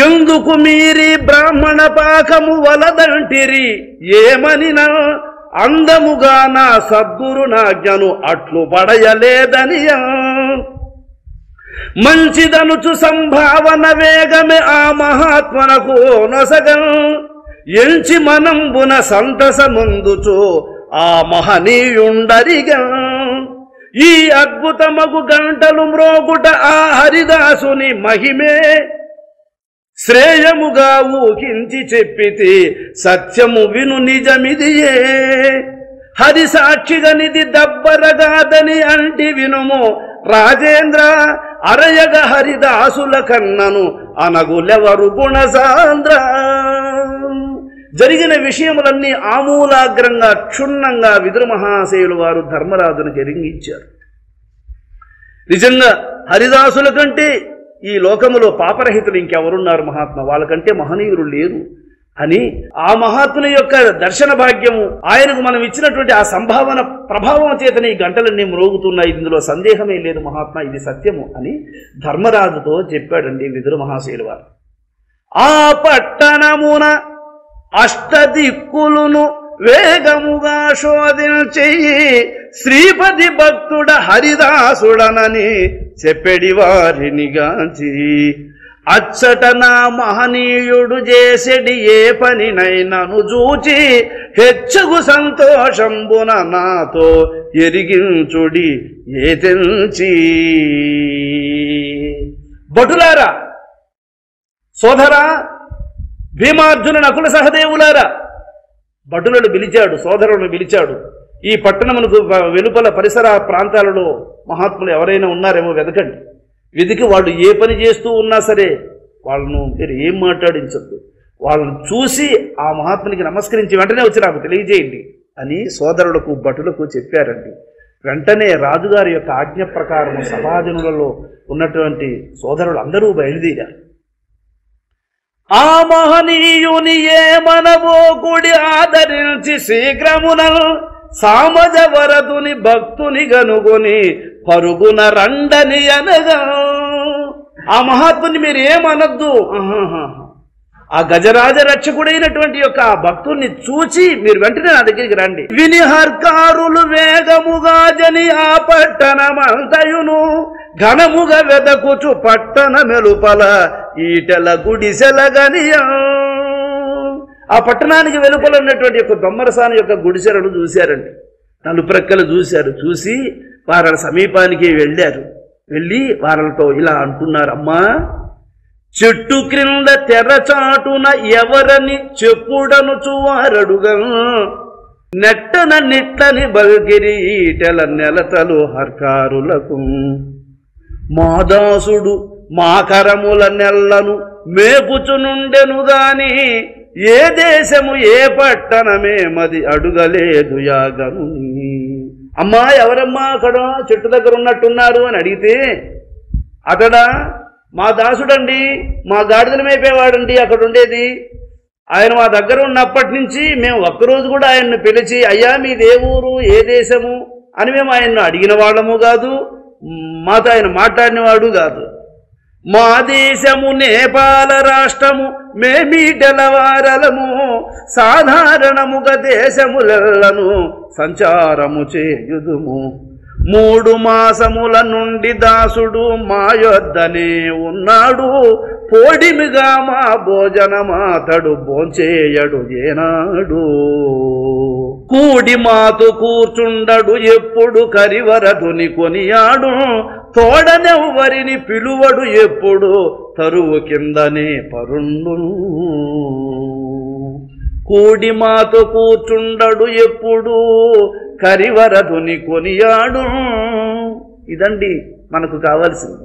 ఎందుకు మీరి బ్రాహ్మణ పాకము వలదంటిరి ఏమనినా అందముగా నా సద్గురు నాజ్ఞను అట్లు పడయలేదనియా మంచిదనుచు సంభావన వేగమే ఆ మహాత్మనకు నొసగం ఎంచి మనంబున సంతసముందుచు ఆ మహనీయుండరిగా ఈ అద్భుతమగు గంటలు మ్రోగుట ఆ హరిదాసుని మహిమే శ్రేయముగా ఊహించి చెప్పితి సత్యము విను నిజమిదియే హరి సాక్షిగనిది దబ్బరగాదని అంటి వినుము రాజేంద్ర అరయగ హరిదాసుల కన్నను అనగులెవరు గుణసాంద్ర జరిగిన విషయములన్నీ ఆమూలాగ్రంగా క్షుణ్ణంగా విదుర మహాశయులు వారు ధర్మరాజును ఎరింగించారు. నిజంగా హరిదాసుల కంటే ఈ లోకములో పాపరహితులు ఇంకెవరున్నారు మహాత్మ, వాళ్ళకంటే మహనీయులు లేరు అని ఆ మహాత్ముని యొక్క దర్శన భాగ్యము ఆయనకు మనం ఇచ్చినటువంటి ఆ సంభావన ప్రభావం చేతనే ఈ గంటలన్నీ మ్రోగుతున్నాయి, ఇందులో సందేహమే లేదు మహాత్మ, ఇది సత్యము అని ధర్మరాజుతో చెప్పాడండి విదుర మహాశయులు వారు. ఆ పట్టణమున అష్టదిక్కులును వేగముగా శోధించి శ్రీపతి భక్తుడ హరిదాసుడనని చెప్పెడి వారినిగాంచి అచ్చట నా మహనీయుడు చేసెడి ఏ పనినైనను చూచి హెచ్చగు సంతోషంబున నాతో ఎరిగించుడి ఏ తెంచి. భటులారా, సోదరా, భీమార్జున నకుల సహదేవులారా, భటులను పిలిచాడు, సోదరులను పిలిచాడు. ఈ పట్టణమునకు వెలుపల పరిసర ప్రాంతాలలో మహాత్ములు ఎవరైనా ఉన్నారేమో వెతకండి. వెతికి వాళ్ళు ఏ పని చేస్తూ ఉన్నా సరే వాళ్ళను మీరు ఏం మాట్లాడించద్దు, వాళ్ళను చూసి ఆ మహాత్మునికి నమస్కరించి వెంటనే వచ్చి నాకు తెలియజేయండి అని సోదరులకు భటులకు చెప్పారండి. వెంటనే రాజుగారి యొక్క ఆజ్ఞ ప్రకారం సమాజములలో ఉన్నటువంటి సోదరులు అందరూ బయలుదేరారు. ఆ మహనీయుని ఏమనవో గుడి ఆదరించి శీఘ్రమున సామజ వరదుని భక్తుని గనుగొని పరుగున రండని అనగా ఆ మహాత్ముని మీరు ఏమనద్దు, ఆ గజరాజ రక్షకుడైనటువంటి యొక్క ఆ భక్తుల్ని చూచి మీరు వెంటనే నా దగ్గరికి రండి. విని హర్కారులు వేగముగా జని ఆ పట్టణమంతయును ఘనముగా వెదకుచు పట్టణ మెలుపల ఈటెల గుడిసెలగనియా. ఆ పట్టణానికి వెలుపల ఉన్నటువంటి యొక్క దొమ్మరసాని యొక్క గుడిసెలను చూశారండి. నలుప్రక్కలు చూశారు. చూసి వారి సమీపానికి వెళ్ళారు. వెళ్ళి వారితో ఇలా అంటున్నారు, అమ్మా, చెట్టు క్రింద తెరచాటున ఎవరని చెప్పుడనుచు వారడుగా నెట్టన నిట్టని బల్గిరి ఈటెల నెలతలు హర్కారులకు మాదాసుడు మా కరముల నెల్లను మేపుచునుండెను గాని ఏ దేశము ఏ పట్టణమే మది అడుగలేదు యాగను. అమ్మా, ఎవరమ్మా అక్కడ చెట్టు దగ్గర ఉన్నట్టున్నారు అని అడిగితే, అతడా మా దాసుడండి, మా గాడిదలు మేపేవాడండి అక్కడ ఉండేది. ఆయన మా దగ్గర ఉన్నప్పటి నుంచి మేము ఒక్కరోజు కూడా ఆయన్ను పిలిచి అయ్యా మీదే ఊరు ఏ దేశము అని మేము ఆయన్ను అడిగిన వాళ్ళము కాదు, మాతో ఆయన మాట్లాడినవాడు కాదు. మా దేశము నేపాల రాష్ట్రము మేమీటెలవారలము సాధారణముగా దేశములను సంచారము చేయుదుము. 3 మాసముల నుండి దాసుడు మా యొద్దనే ఉన్నాడు. పోడిమిగా మా భోజనమాతడు భోంచేయడు ఏనాడు. కూడి మాతో కూర్చుండడు ఎప్పుడు కరివరధుని కొనియాడు. తోడనెవ్వరిని పిలువడు ఎప్పుడు తరువు కిందనే పరుండు. కూడి మాతో కూర్చుండడు ఎప్పుడు కరివరధుని కొనియాడు. ఇదండి మనకు కావాల్సింది.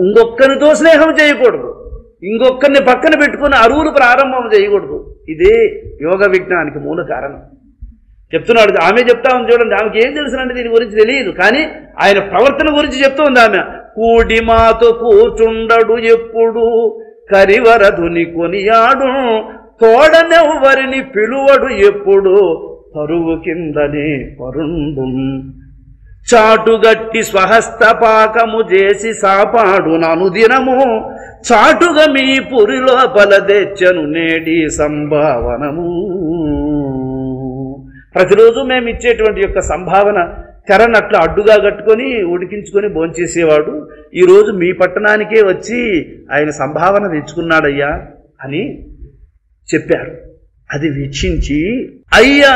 ఇంకొక్కరితో స్నేహం చేయకూడదు, ఇంకొకరిని పక్కన పెట్టుకుని అరువులు ప్రారంభం చేయకూడదు. ఇదే యోగ విజ్ఞానికి మూల కారణం. చెప్తున్నాడు, ఆమె చెప్తా ఉంది చూడండి, ఆమెకి ఏం తెలుసునంటే దీని గురించి తెలియదు, కానీ ఆయన ప్రవర్తన గురించి చెప్తుంది ఆమె. కూడి మాతో కూర్చుండడు ఎప్పుడు కరివరధుని కొనియాడు. తోడనెవ్వరిని పిలువడు ఎప్పుడు తరువు కిందనే పరుండు. చాటుగట్టి స్వహస్త పాకము చేసి సాపాడు ననుదినము. చాటుగా మీ పురి లోపల తెచ్చను నేడి సంభావనము. ప్రతిరోజు మేము ఇచ్చేటువంటి యొక్క సంభావన తెరనట్లు అడ్డుగా కట్టుకొని ఉడికించుకొని భోంచేసేవాడు ఈరోజు మీ పట్టణానికే వచ్చి ఆయన సంభావన తెచ్చుకున్నాడయ్యా అని చెప్పారు. అది వీక్షించి, అయ్యా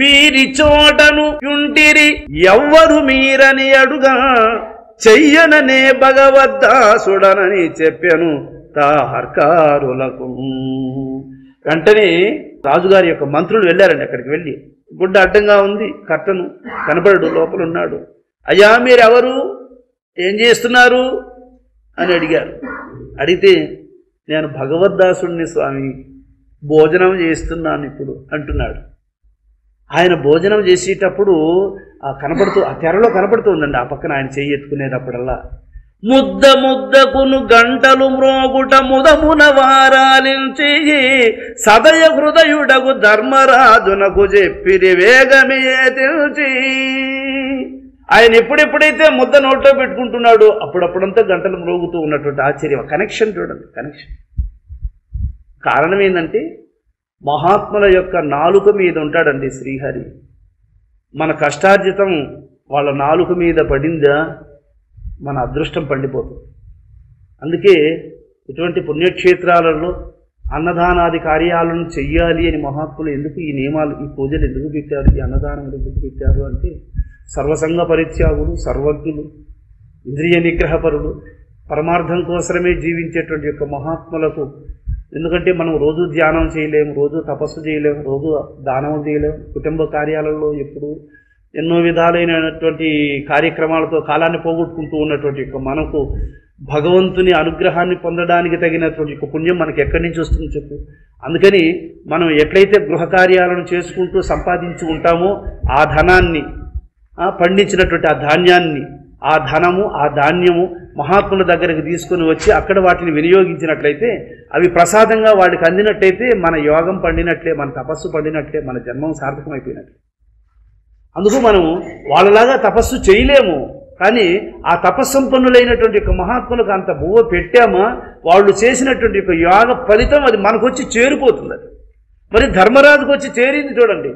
మీరి చోటను యుంటిరి ఎవ్వరు మీరని అడుగా చెయ్యననే భగవద్దాసుడనని చెప్పాను తార్కారులకు. వెంటనే రాజుగారి యొక్క మంత్రులు వెళ్ళారండి. అక్కడికి వెళ్ళి, గుడ్డ అడ్డంగా ఉంది, కర్టను కనబడు, లోపల ఉన్నాడు. అయ్యా మీరెవరు, ఏం చేస్తున్నారు అని అడిగారు. అడిగితే నేను భగవద్దాసుడిని స్వామి, భోజనం చేస్తున్నాను ఇప్పుడు అంటున్నాడు. ఆయన భోజనం చేసేటప్పుడు ఆ తెరలో కనపడుతుందండి. ఆ పక్కన ఆయన చెయ్యి ఎత్తుకునేటప్పుడల్లా ముద్ద ముద్దకును గంటలు మ్రోగుట ముదమున వారాలించి సదయ హృదయుడగు ధర్మరాజునకు చెప్పిరి వేగమే తెలిసి. ఆయన ఎప్పుడెప్పుడైతే ముద్ద నోట్లో పెట్టుకుంటున్నాడో అప్పుడప్పుడంతా గంటలు మ్రోగుతూ ఉన్నటువంటి ఆశ్చర్యం. కనెక్షన్ చూడండి, కనెక్షన్. కారణం ఏంటంటే మహాత్ముల యొక్క నాలుక మీద ఉంటాడండి శ్రీహరి. మన కష్టార్జితం వాళ్ళ నాలుక మీద పడిందా మన అదృష్టం పండిపోతుంది. అందుకే ఇటువంటి పుణ్యక్షేత్రాలలో అన్నదానాది కార్యాలను చెయ్యాలి అని మహాత్ములు ఎందుకు ఈ నియమాలు, ఈ పూజలు ఎందుకు పెట్టారు, ఈ అన్నదానం ఎందుకు పెట్టారు అంటే సర్వసంగ పరిత్యాగులు, సర్వజ్ఞులు, ఇంద్రియ నిగ్రహపరులు, పరమార్థం కోసమే జీవించేటువంటి యొక్క మహాత్ములకు. ఎందుకంటే మనం రోజు ధ్యానం చేయలేము, రోజు తపస్సు చేయలేము, రోజు దానం చేయలేము. కుటుంబ కార్యాలలో ఎప్పుడు ఎన్నో విధాలైనటువంటి కార్యక్రమాలతో కాలాన్ని పోగొట్టుకుంటూ ఉన్నటువంటి మనకు భగవంతుని అనుగ్రహాన్ని పొందడానికి తగినటువంటి పుణ్యం మనకి ఎక్కడి నుంచి వస్తుంది చెప్పు. అందుకని మనం ఎట్లయితే గృహ కార్యాలను చేసుకుంటూ సంపాదించి ఉంటామో ఆ ధనాన్ని, పండించినటువంటి ఆ ధాన్యాన్ని, ఆ ధనము, ఆ ధాన్యము మహాత్ముల దగ్గరికి తీసుకుని వచ్చి అక్కడ వాటిని వినియోగించినట్లయితే, అవి ప్రసాదంగా వాడికి అందినట్లయితే మన యోగం పండినట్లే, మన తపస్సు పండినట్లే, మన జన్మం సార్థకమైపోయినట్లే. అందుకు మనం వాళ్ళలాగా తపస్సు చేయలేము, కానీ ఆ తపస్సంపన్నులైనటువంటి యొక్క మహాత్ములకు అంత బువ్వ పెట్టామా, వాళ్ళు చేసినటువంటి యొక్క యోగ ఫలితం అది మనకు వచ్చి చేరిపోతుంది. అది మరి ధర్మరాజుకు వచ్చి చేరింది చూడండి.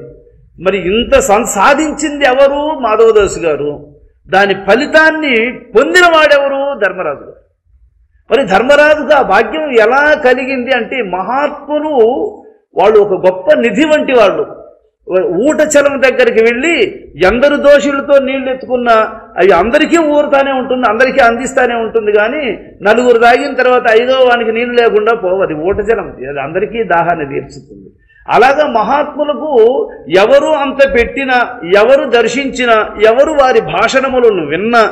మరి ఇంత సాధించింది ఎవరు? మాధవదాసు గారు. దాని ఫలితాన్ని పొందిన వాడెవరు? ధర్మరాజు గారు. మరి ధర్మరాజుగా ఆ భాగ్యం ఎలా కలిగింది అంటే మహాత్ములు వాళ్ళు ఒక గొప్ప నిధి వంటి వాళ్ళు. ఊటచలం దగ్గరికి వెళ్ళి ఎందరు దోషులతో నీళ్లు ఎత్తుకున్నా అవి అందరికీ ఊరుతానే ఉంటుంది, అందరికీ అందిస్తానే ఉంటుంది. కానీ నలుగురు తాగిన తర్వాత ఐదో వానికి నీళ్లు లేకుండా పోవది ఊటజలం, అది అందరికీ దాహాన్ని తీర్చుతుంది. అలాగా మహాత్ములకు ఎవరు అంత పెట్టినా, ఎవరు దర్శించినా, ఎవరు వారి భాషణములను విన్నా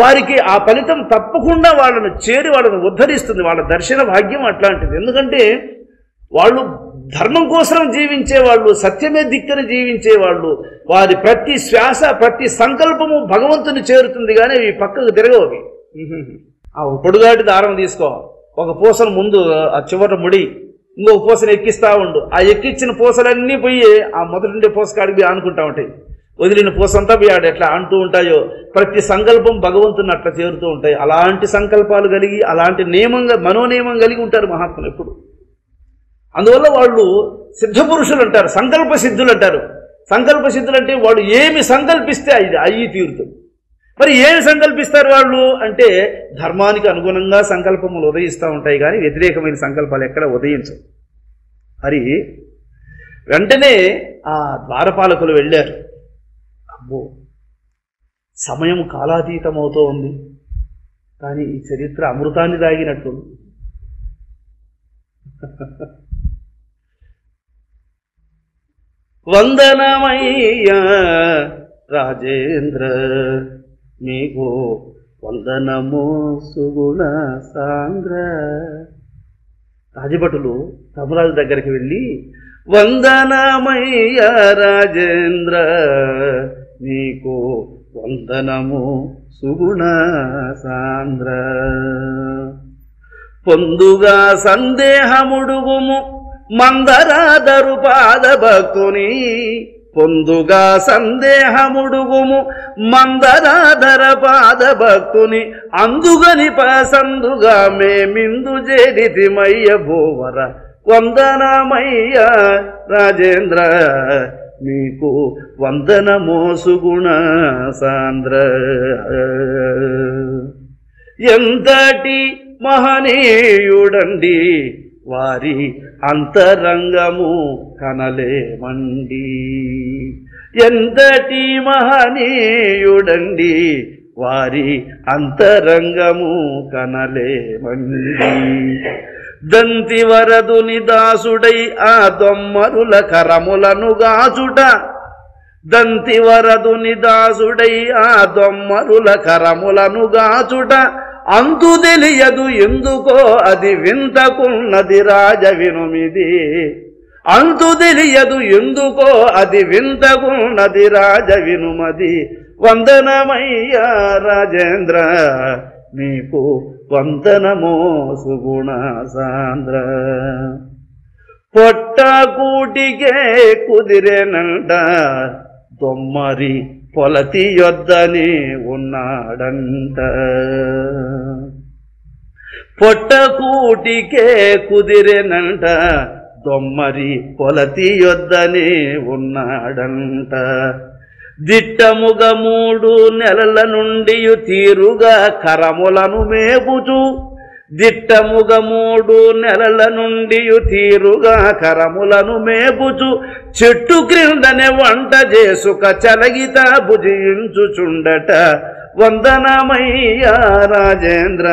వారికి ఆ ఫలితం తప్పకుండా వాళ్ళను చేరి వాళ్ళను ఉద్ధరిస్తుంది. వాళ్ళ దర్శన భాగ్యం అట్లాంటిది. ఎందుకంటే వాళ్ళు ధర్మం కోసం జీవించేవాళ్ళు, సత్యమే దిక్కని జీవించేవాళ్ళు. వారి ప్రతి శ్వాస, ప్రతి సంకల్పము భగవంతుని చేరుతుంది. కానీ అవి పక్కకు తిరగవి. ఆ పొడుగాటి దారం తీసుకో, ఒక పూసను ముందు ఆ చివర ముడి, ఇంకొక పూసను ఎక్కిస్తా ఉండు. ఆ ఎక్కించిన పూసలన్నీ పోయి ఆ మొదటి పూస కాడికి ఆనుకుంటా ఉంటాయి. వదిలిన పూసంతా పోయి ఆడ ఎట్లా అంటూ ఉంటాయో ప్రతి సంకల్పం భగవంతుని అట్లా చేరుతూ ఉంటాయి. అలాంటి సంకల్పాలు కలిగి, అలాంటి మనోనియమం కలిగి ఉంటారు మహాత్ములు ఎప్పుడు. అందువల్ల వాళ్ళు సిద్ధపురుషులు అంటారు, సంకల్ప సిద్ధులు అంటారు. సంకల్ప సిద్ధులు అంటే వాళ్ళు ఏమి సంకల్పిస్తే అది అయ్యి తీరుతుంది. మరి ఏమి సంకల్పిస్తారు వాళ్ళు అంటే ధర్మానికి అనుగుణంగా సంకల్పములు ఉదయిస్తూ ఉంటాయి, కానీ వ్యతిరేకమైన సంకల్పాలు ఎక్కడ ఉదయించవు. మరి వెంటనే ఆ ద్వారపాలకులు వెళ్ళారు. అబ్బో, సమయం కాలాతీతమవుతూ ఉంది, కానీ ఈ చరిత్ర అమృతాన్ని దాగినట్టు. వందనమయ్యా రాజేంద్ర, నీకు వందనమో సుగుణ సాంద్ర. రాజభటులు ధర్మరాజు దగ్గరికి వెళ్ళి వందనమయ్యా రాజేంద్ర, నీకు వందనము సుగుణ సాంద్ర. పొందుగా సందేహముడుగుము మందరాదరు పాద భక్తుని, పొందుగా సందేహముడుగుము మందరాధర పాద భక్తుని, అందుగని పసందుగా మేమిందు చేరితిమయ్య భూవర. వందనమయ్య రాజేంద్ర, మీకు వందనమో సుగుణ సాంద్ర. ఎంతటి మహనీయుడండి వారి అంతరంగము కనలేమండి. ఎంతటి మహనీయుడండి వారి అంతరంగము కనలేమండి. దంతివరదుని దాసుడై ఆ దొమ్మరుల కరములను గాచుట, దంతివరదుని దాసుడై ఆ దొమ్మరుల కరములను గాచుట, అంతు తెలియదు ఎందుకో అది వింతకున్నది రాజ వినుమిది. అంతు తెలియదు ఎందుకో అది వింతకున్నది రాజ వినుమది. వందనమయ్యా రాజేంద్ర మీకు వందనమో సుగుణ సాంద్ర. పొట్టకూటికే కుదిరేనంట దొమ్మరి పొలతి యొద్దనే ఉన్నాడంట. పొట్టకూటికే కుదిరేనంట దొమ్మరి పొలతి యొద్దనే ఉన్నాడంట. దిట్టముగ 3 నెలల నుండి తీరుగా కరములను మేపుచు, దిట్టముగ 3 నెలల నుండి తీరుగా కరములను మేపుచు, చెట్టు క్రిందనే వంట చేసుక చలగిత భుజించుచుండట. వందనమయ్యా రాజేంద్ర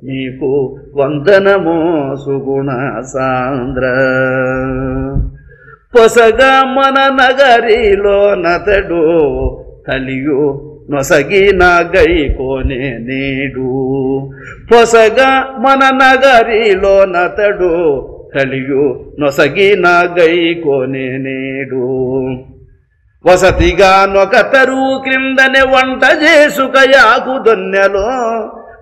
మీకు వందనమో సుగుణ సాంద్ర. పొసగా మన నగరిలో నతడు కలియు నొసగిన గైకోనే నేడు. పొసగా మన నగరిలో నతడు కలియు నొసగిన గైకోనే నేడు. వసతిగా నొక తరువు క్రిందనే వంట చేసుక యాకు దొన్నెలో,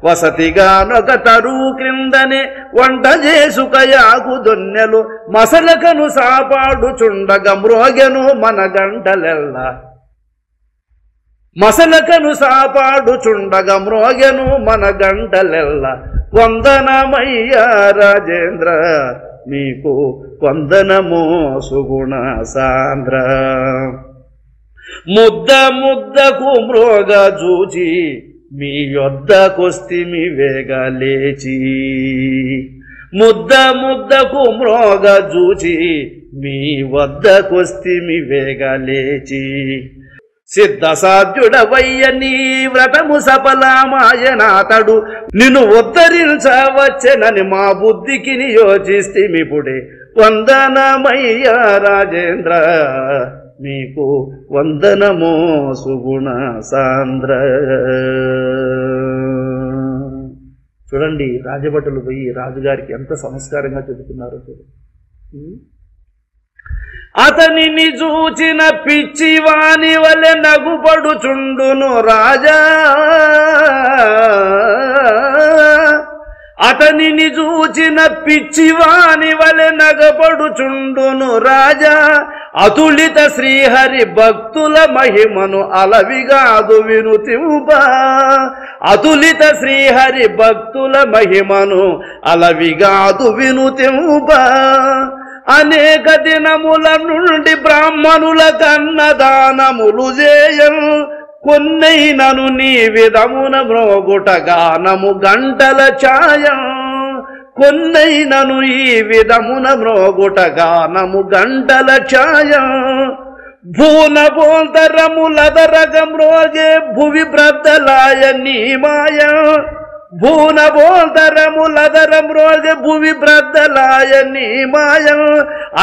వసతిగా నొక తరువు క్రిందనే వంట చేసుక యాకు దొన్నెలు, మసలకను సాపాడుచుండగ మ్రోగెను మన గంటలెల్ల, మసలకను సాపాడుచుండగ మ్రోగెను మన గంటలెల్ల. వందనమయ్యా రాజేంద్ర మీకు వందనమో సుగుణ సాంద్ర. ముద్ద ముద్దకు మ్రోగ జూచి మీ యొద్దకొస్తిమి వేగ లేచి, ముద్ద ముద్దకు మ్రోగ జూచి మీ వద్దకొస్తిమి వేగ లేచి. సిద్ధ సాధ్యుడవయ్య నీ వ్రతము సఫలమాయనాతడు, నిన్ను ఉద్ధరించవచ్చెనని మా బుద్ధికి నియోజిస్తిమిపుడే. వందనమయ్యా రాజేంద్ర మీకు వందనమో సుగుణ సాంద్ర. చూడండి రాజభటులు పోయి రాజుగారికి ఎంత సంస్కారంగా చెబుతున్నారో చూడండి. అతనిని చూచిన పిచ్చివాని వలె నగుపడుచుండును రాజా, అతనిని చూచిన పిచ్చివాని వలె నగపడుచుండును రాజా. అతులిత శ్రీహరి భక్తుల మహిమను అలవిగాదు వినుతింప, అతులిత శ్రీహరి భక్తుల మహిమను అలవిగాదు వినుతింప. అనేక దినముల నుండి బ్రాహ్మణుల కన్నదానములు చేయం, కొన్నైనను నీ విధమున మ్రోగుట గానము గంటల ఛాయం, కొన్నైనను ఈ విధమున మ్రోగుట గానము గంటల ఛాయం. భూన బోల్తరములదరగ మ్రోగే భువి బ్రద్దలాయ నీ మాయ, భూన బోల్తరములదర మ్రోగే భువి బ్రద్దలాయ నీ మాయ.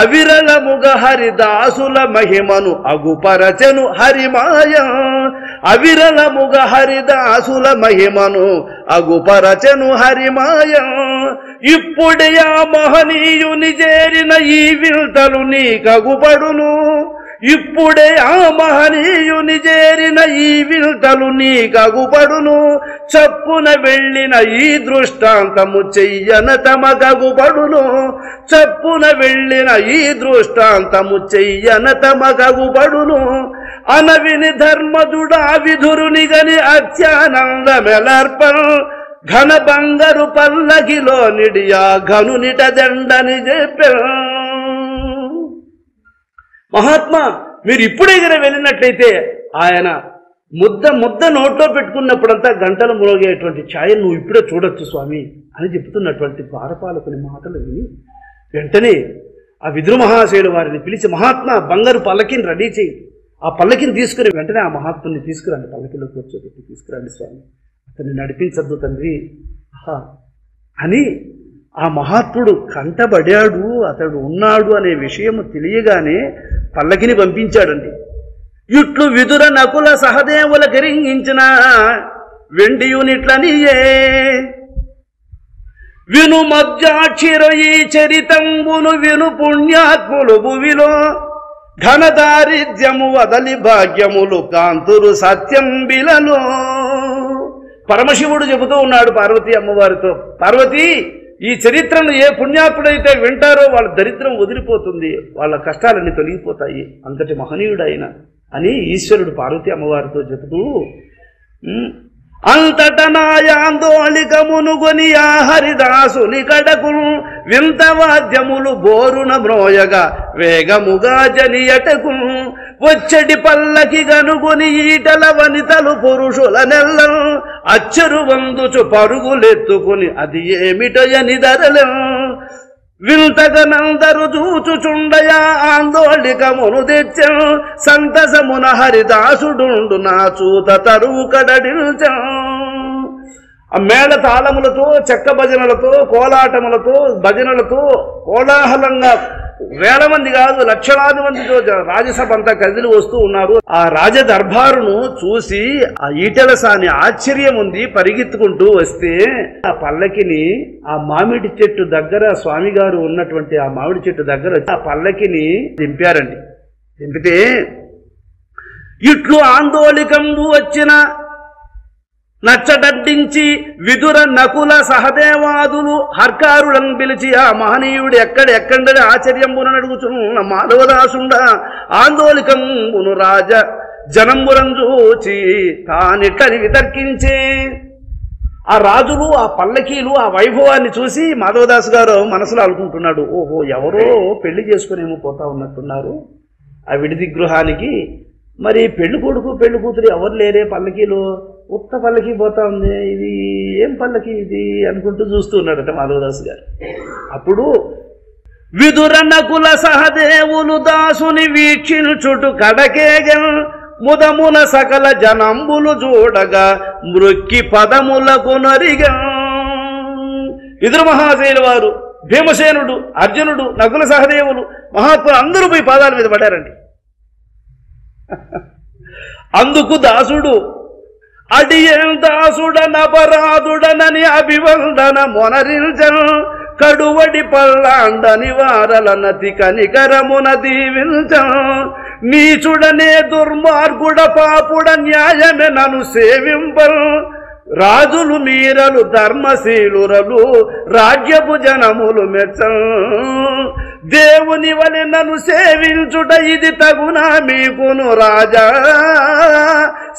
అవిరళముగ హరిదాసుల మహిమను అగుపరచెను హరిమాయ, అవిరళముగ హరిదాసుల మహిమను అగుపరచెను హరిమాయ. ఇప్పుడే ఆ మహనీయుని చేరిన ఈ వింతలు నీకగుపడును, ఇప్పుడే ఆ మహనీయుని చేరిన ఈ వింతలు నీకగుపడును. చప్పున వెళ్ళిన ఈ దృష్టాంతము చెయ్యన తమకగుపడును, చప్పున వెళ్ళిన ఈ దృష్టాంతము చెయ్యన తమకగుపడును. అనవిని ధర్మదుడా విధురుని గని అత్యానందమెలర్పను, ఘన బంగారు పల్లకిలో నిడియా ఘనునిట దండని చెప్పెను. మహాత్మా మీరు ఇప్పుడే గన వెళ్ళినట్లయితే ఆయన ముద్ద నోట్లో పెట్టుకున్నప్పుడంతా గంటలు మ్రోగేటువంటి ఛాయను నువ్వు ఇప్పుడే చూడొచ్చు స్వామి అని చెప్తున్నటువంటి ద్వారపాలకుని మాటలు విని వెంటనే ఆ విదుర మహాశయుడు వారిని పిలిచి, మహాత్మా బంగారు పల్లకిని రెడీ చేయి, ఆ పల్లకిని తీసుకుని వెంటనే ఆ మహాత్ముని తీసుకురండి, పల్లకిలో కూర్చోబెట్టి తీసుకురండి స్వామి, అతన్ని నడిపించద్దు తండ్రి అని ఆ మహాత్ముడు కంటబడాడు, అతడు ఉన్నాడు అనే విషయం తెలియగానే పల్లకిని పంపించాడండి. ఇట్లు విదుర నకుల సహదేవుల గిరించిన వెండియునిట్లనియే విను మధ్యాక్షిర ఈ చరితంబును విను పుణ్యాత్ములు భువిలో ఘనదారిద్ర్యము వదలి భాగ్యములు కాంతురు సత్యం బిలలో. పరమశివుడు చెబుతూ ఉన్నాడు పార్వతీ అమ్మవారితో, పార్వతి ఈ చరిత్రను ఏ పుణ్యాత్ముడైతే వింటారో వాళ్ళ దరిద్రం వదిలిపోతుంది, వాళ్ళ కష్టాలన్నీ తొలగిపోతాయి, అంతటి మహనీయుడైన అని ఈశ్వరుడు పార్వతీ అమ్మవారితో చెబుతూ, అంతట నాయాందోళికమునుగొని ఆ హరిదాసుని కడకు వింత వాద్యములు బోరున మ్రోయగా వేగముగా జనియటకు వచ్చడి పల్లకి గనుగొని ఈటల వనితలు పురుషుల నెల్లం అచ్చరు వందుచు పరుగులెత్తుకుని అది ఏమిటయని ధరలం వింతగనందరు చూచుచుండయ ఆందోళికమును తెచ్చం సంతసమున హరిదాసుడుండు నా చూత తరువు కడడిల్చం. ఆ మేళ తాళములతో, చెక్క భజనలతో, కోలాటములతో, భజనలతో కోలాహలంగా వేల మంది కాదు లక్షలాది మందితో రాజసభ అంతా కదిలి వస్తూ ఉన్నారు. ఆ రాజ దర్బారును చూసి ఆ ఈటెల సాని ఆశ్చర్యం ఉంది, పరిగెత్తుకుంటూ వస్తే ఆ పల్లకిని ఆ మామిడి చెట్టు దగ్గర స్వామి గారు ఉన్నటువంటి ఆ మామిడి చెట్టు దగ్గర ఆ పల్లకిని దింపారండి. దింపితే ఇట్లు ఆందోళికంబు వచ్చిన నచ్చటడ్డించి విదుర నకుల సహదేవాదులు హర్కారులను పిలిచి ఆ మహనీయుడు ఎక్కడెక్కడని ఆశ్చర్యంబున అడుగుచున్న మాధవదాసుండ ఆందోళికంబును రాజ జనంబురం చూచి తానిట్లని వితర్కించే. ఆ రాజులు, ఆ పల్లకీలు, ఆ వైభవాన్ని చూసి మాధవదాసు గారు మనసులో అనుకుంటున్నాడు, ఓహో ఎవరో పెళ్లి చేసుకునేమో పోతా ఉన్నట్టున్నారు ఆ విడిది గృహానికి, మరి పెళ్లి కొడుకు పెళ్లి కూతురు ఎవరు లేరే పల్లకీలో, ఉత్త పల్లకి పోతా ఉంది, ఇది ఏం పల్లకి ఇది అనుకుంటూ చూస్తూ ఉన్నాడట మాధవదాసు గారు. అప్పుడు విదుర నకుల సహదేవులు దాసుని వీక్షించుటు కడకేగం ముదమున సకల జనంబులు చూడగా మృక్కి పదములకు నరిగా. విదుర మహాశైల వారు, భీమసేనుడు, అర్జునుడు, నకుల సహదేవులు మహాత్ములు అందరూ పోయి పాదాల మీద పడారండి. అందుకు దాసుడు అడియేం దాసుడనపరాధుడనని అభివందన మొనరించను కడువడి పల్లాండని వారలనతి కనికరమున దీవించను నీచుడనే దుర్మార్గుడ పాపుడ న్యాయమే నన్ను సేవింపను రాజులు మీరలు ధర్మశీలురలు రాజ్యపు జనములు మెచ్చం దేవుని వలె నన్ను సేవించుట ఇది తగునా మీకును రాజా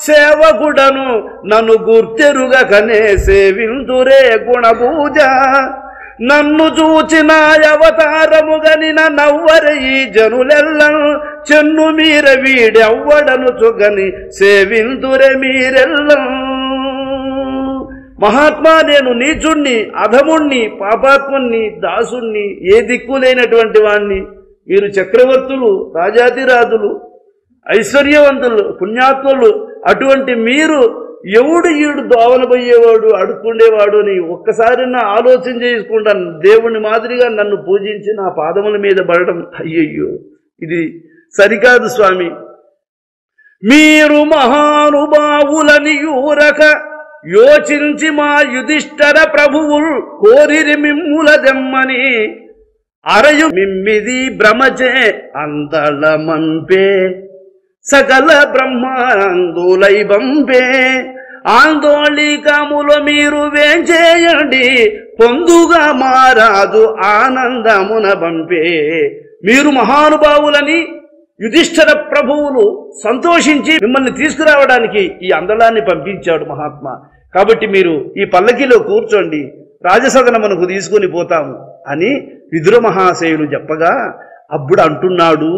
సేవకుడను నన్ను గుర్తెరుగకనే సేవింతురే గుణభూజ నన్ను చూచిన అవతారముగని నవ్వర ఈ జనులెల్లం చెన్ను మీర వీడెవ్వడను చుగని సేవింతురే మీరెల్లం. మహాత్మా నేను నీచుణ్ణి, అధముణ్ణి, పాపాత్ముణ్ణి, దాసుణ్ణి, ఏ దిక్కులేనటువంటి వాణ్ణి, మీరు చక్రవర్తులు, రాజాధిరాజులు, ఐశ్వర్యవంతులు, పుణ్యాత్ములు, అటువంటి మీరు ఎవడు ఈడు దోవనబోయేవాడు అడుక్కుండేవాడు అని ఒక్కసారి నా ఆలోచన చేసుకుంటాను. దేవుని మాదిరిగా నన్ను పూజించి నా పాదముల మీద పడడం అయ్యయ్యో ఇది సరికాదు స్వామి. మీరు మహానుభావులని యూరక యోచించి మా యుధిష్ఠర ప్రభువులు కోరిరి మిమ్ముల దెమ్మని అరయు మిమ్మిది భ్రమచే అందల మంపే సకల బ్రహ్మాందులై బంపే ఆందోళికముల మీరు వేంచేయండి పొందుగా మారాదు ఆనందమున బంపే. మీరు మహానుభావులని యుధిష్ఠర ప్రభువులు సంతోషించి మిమ్మల్ని తీసుకురావడానికి ఈ అందలాన్ని పంపించాడు మహాత్మా. కాబట్టి మీరు ఈ పల్లకిలో కూర్చోండి, రాజసదనమునకు తీసుకుని పోతాము అని విదుర మహాశయులు చెప్పగా అప్పుడు అంటున్నాడు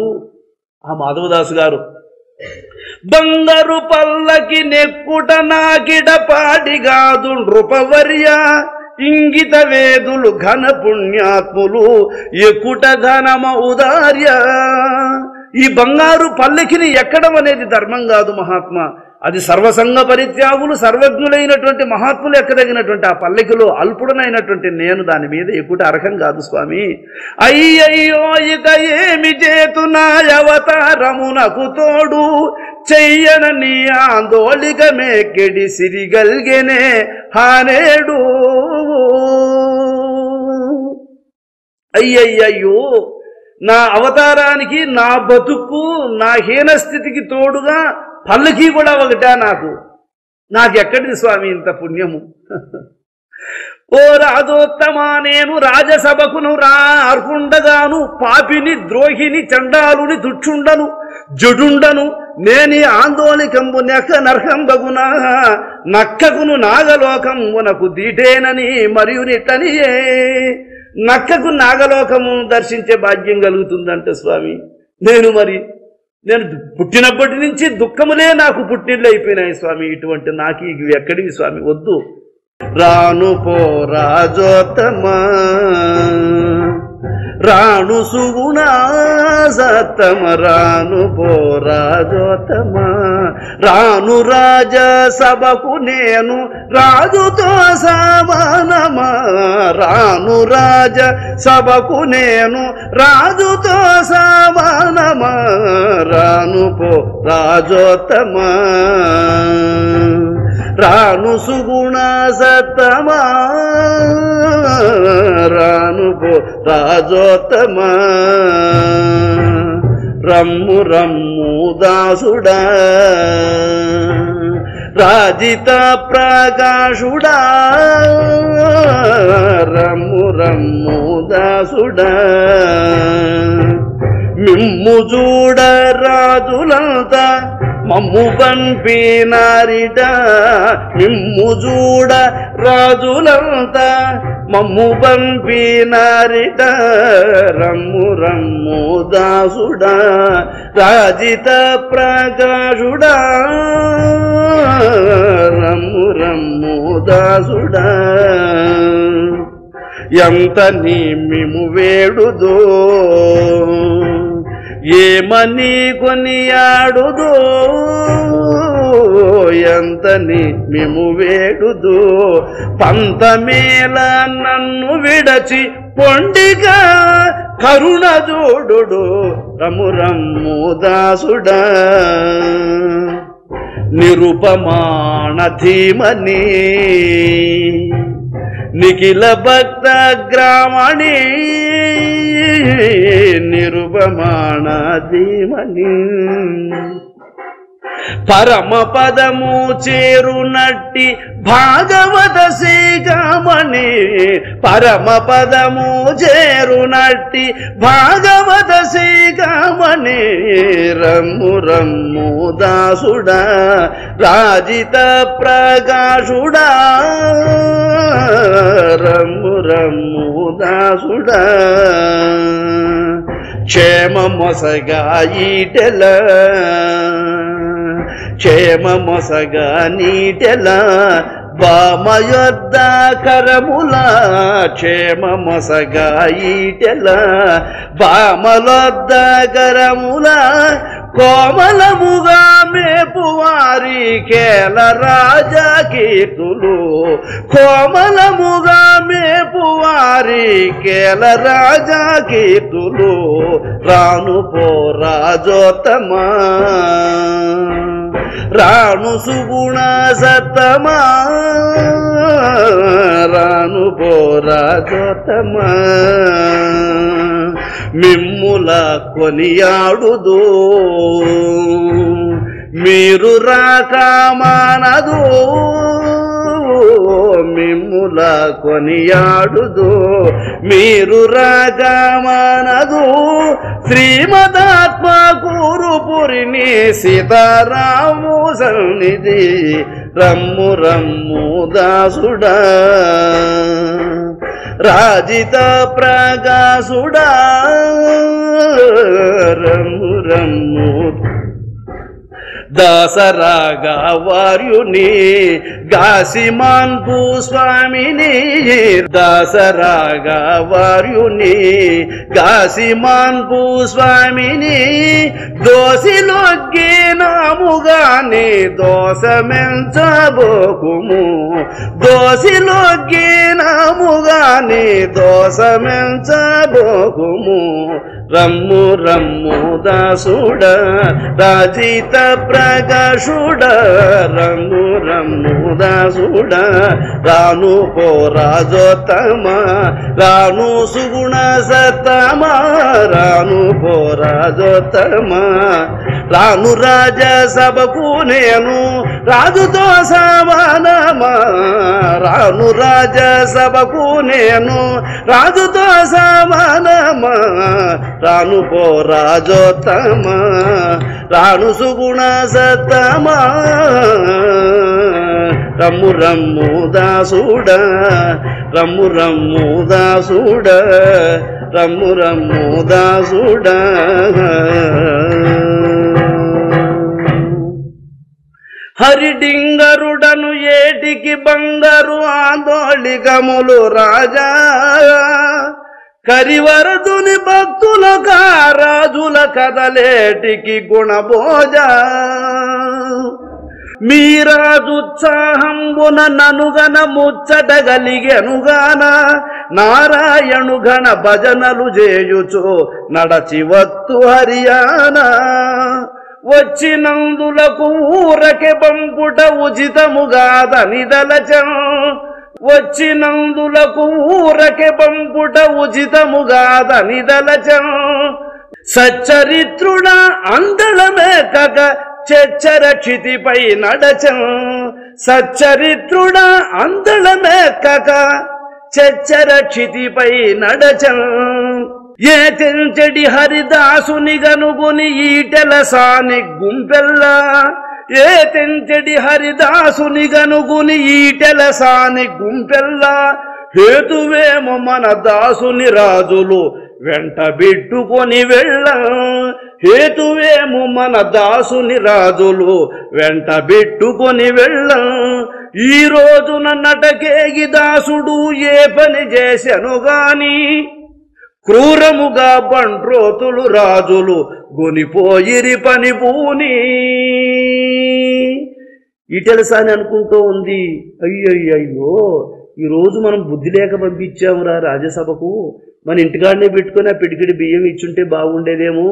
ఆ మాధవదాసు గారు బంగారు పల్లకి నెక్కుట నాకిడ పాడిగాదు నృపవర్య ఇంగిత వేదులు ఘన పుణ్యాత్ములు ఎక్కుట ఘనమ ఉదార్య. ఈ బంగారు పల్లకిని ఎక్కడం అనేది ధర్మం కాదు మహాత్మా, అది సర్వసంగ పరిత్యాగులు సర్వజ్ఞులైనటువంటి మహాత్ములు ఎక్కదగినటువంటి ఆ పల్లకిలో అల్పుడనైనటువంటి నేను దాని మీద ఎక్కుట అర్హం కాదు స్వామి. అయ్యయ్యో ఇక ఏమి చేతునా అవతారమునకు తోడు చెయ్యనని ఆందోళిక మేకెడి సిరిగల్గెనే హానేడు. అయ్యయ్యయ్యో నా అవతారానికి నా బతుకు నా హీనస్థితికి తోడుగా పల్లకి కూడా ఒకటా, నాకెక్కడిది స్వామి ఇంత పుణ్యము. ఓ రాజోత్తమా నేను రాజసభకును రాకుండగాను పాపిని ద్రోహిని చండాలుని దుక్షుండను జడుండను నేని ఆందోళికంబు నెక్క నర్హంబగునా నక్కకును నాగలోకమునకు దీటేనని మరియు నిట్టనియే. నక్కకు నాగలోకము దర్శించే భాగ్యం కలుగుతుందంటే స్వామి నేను పుట్టినప్పటి నుంచి దుఃఖములే నాకు పుట్టిళ్ళు అయిపోయినాయి స్వామి. ఇటువంటి నాకు ఇవి ఎక్కడివి స్వామి, వద్దు. రాను పో రాజోత్తమా రాణు సుగుణ సత్తమ రాను పో రాజోత్తమా రాను రాజ సభకు నేను రాజుతో సమానమా రాను రాజ సభకు నేను రాజుతో సమానమా రాను పో రాజోత్తమా రాను సుగుణ సత్తమా రాను పో రాజోత్తమా రమ్ము రమ్ము దాసుడా రాజిత ప్రకాశుడా రమ్ము రమ్ము దాసుడా మిమ్ము చూడ రాజులంతా మమ్ము పంపినారిట మిమ్ము చూడ రాజులంతా మమ్ము పంపినారిట రమ్ము రమ్ము దాసుడా రాజిత ప్రకాశుడా రమ్ము రమ్ము దాసుడా ఎంత నీ మిము వేడుదో ఏమని కొనియాడుదో ఎంతని మేము వేడుదో పంతమేల నన్ను విడచి పొండిగా కరుణ జోడు రము రమ్ము దాసుడా నిరుపమాణ ధీమని నిఖిల భక్త గ్రామణి నిరుపమాణ ధీమని పరమ పదము చేరునట్టి భాగవత శ్రీకామణి పరమ పదము చేరునట్టి భాగవత శ్రీకామణి రమ్ము రమ్ము దాసుడా రాజిత ప్రకాశుడా రమ్ము రమ్ము దాసుడా క్షేమమొసగా ఈటెల క్షేమమొసగా నీటెల బామయొద్ద కరముల క్షేమమొసగా ఈటెల బామలొద్ద కరముల కోమలముగా మేపువారి కేల రాజా కీర్తులు కోమలముగా మేపువారి కేల రాజా కీర్తులు రాను పో రాజోత్తమా రాను సుగుణ సత్తమా రాను పో రాజోత్తమా మిమ్ముల కొనియాడుదో మీరు రాకమానదు మిమ్ముల కొనియాడుదో మీరు రాకమానదు శ్రీమదాత్మ కూరుపురిని సీతారాము సన్నిధి రమ్ము రమ్ము దాసుడా రాజిత ప్రకాశుడా రమ్ము రమ్ము దాసరాగా వార్యుని గాసిమాన్ భూస్వామిని దాసరాగా వార్యుని గాసిమాన్ భూస్వామిని దోసిలొగ్గినాముగాని దోషమెంచబోకుము దోసిలొగ్గినాముగాని దోషమెంచబోకుము రమ్ము రమ్ము దాసుడ రాజిత ప్రకాశుడ రమ్ము రమ్ము దాసుడ రాను పో రాజోత్తమ రాను సుగుణ సత్తమ రాను పో రాజోత్తమ రాను రాజసభకు నేను రాజుతో సమానమా రాను రాజసభకు నేను రాజుతో సమానమా రాను పో రాజోత్తమ రాను సుగుణ సత్తమ రమ్ము రమ్ము దాసుడ రమ్ము రమ్ము దాసుడ రమ్ము రమ్ము దాసుడ హరిడింగరుడను ఏటికి బంగారు ఆందోళికములు రాజా కరివరదుని భక్తుల రాజుల కదలేటికి గుణభోజ మీరాజుత్సాహంబున ననుగన ముచ్చటగలిగెనుగాన నారాయణు గణ భజనలు చేయుచు నడచివత్తు హరియానా వచ్చినందులకు ఊరకె పంపుట ఉచితముగాదని దలచం వచ్చినందులకు ఊరకె పంపుట ఉచితముగాదని దలచం సచ్చరిత్రుడ అందళమేకక చెచ్చర క్షితిపై నడచం సచ్చరిత్రుడ అందళమేకక చెచ్చర క్షితిపై నడచం ఏ తెంచెడి హరిదాసుని గనుగుని ఈటెల సాని గుంపెల్లా ఏ తెంచెడి హరిదాసుని గనుగుని ఈటెల సాని గుంపెల్లా హేతువేమో మన దాసుని రాజులు వెంట బిట్టుకొని వెళ్ళ హేతువేమో మన దాసుని రాజులు వెంట బిట్టుకొని వెళ్ళ ఈ రోజున నటకేగి దాసుడు ఏ పని చేసెను గాని క్రూరముగా బంట్రోతులు రాజులు గొనిపోయిరి పని పూని ఈటెలసాని అనుకుంటూ ఉంది అయ్యయ్యో ఈరోజు మనం బుద్ధి లేక పంపించామురా రాజ్యసభకు మన ఇంటికాడనే పెట్టుకుని ఆ పిడికిడి బియ్యం ఇచ్చుంటే బాగుండేదేమో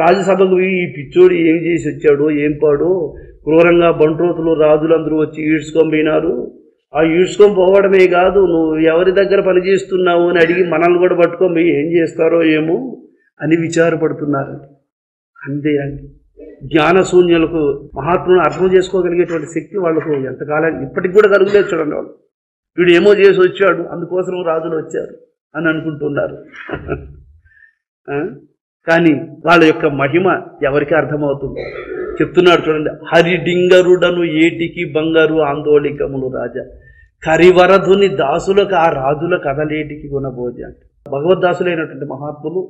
రాజ్యసభకు ఈ పిచ్చోడు ఏం చేసి వచ్చాడో ఏం పాడో క్రూరంగా బంట్రోతులు రాజులందరూ వచ్చి ఈడ్చుకొని ఆ ఈడ్చుకొని పోవడమే కాదు నువ్వు ఎవరి దగ్గర పనిచేస్తున్నావు అని అడిగి మనల్ని కూడా పట్టుకొని పోయి ఏం చేస్తారో ఏమో అని విచారపడుతున్నారు. అంతే అండి జ్ఞానశూన్యులకు మహాత్ములను అర్థం చేసుకోగలిగేటువంటి శక్తి వాళ్ళకు ఎంతకాలం ఇప్పటికి కూడా కలుగులేదు. చూడండి వాళ్ళు వీడు ఏమో చేసి వచ్చాడు అందుకోసం రాజులు వచ్చారు అని అనుకుంటున్నారు. కానీ వాళ్ళ యొక్క మహిమ ఎవరికి అర్థమవుతుంది చెప్తున్నాడు చూడండి. హరిడింగరుడను ఏటికి బంగారు ఆందోళికములు రాజా కరివరధుని దాసులకు ఆ రాజుల కథలేటికి గుణభోజ. భగవద్దాసులైనటువంటి మహాత్ములు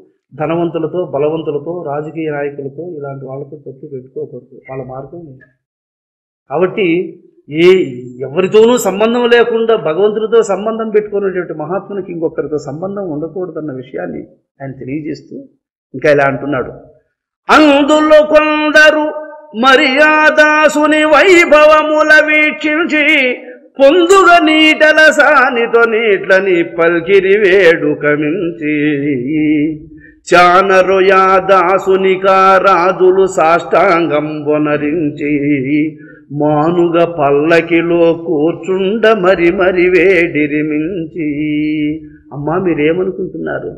ధనవంతులతో బలవంతులతో రాజకీయ నాయకులతో ఇలాంటి వాళ్ళతో తప్పు పెట్టుకోకూడదు. వాళ్ళ మార్గం కాబట్టి ఎవరితోనూ సంబంధం లేకుండా భగవంతుడితో సంబంధం పెట్టుకునేటువంటి మహాత్మునికి ఇంకొకరితో సంబంధం ఉండకూడదన్న విషయాన్ని ఆయన తెలియజేస్తూ ఇంకా ఇలా అంటున్నాడు. అందులో కొందరు మర్యాదాసుని వైభవముల వీక్షించి పొందుగా నీటల సానితో నీట్లని పల్కిరి వేడుక మించి చానరు యాదాసునికా రాజులు సాష్టాంగం వనరించి మానుగా పల్లకిలో కూర్చుండ మరి మరి వేడిరి మించి. అమ్మా మీరేమనుకుంటున్నారు?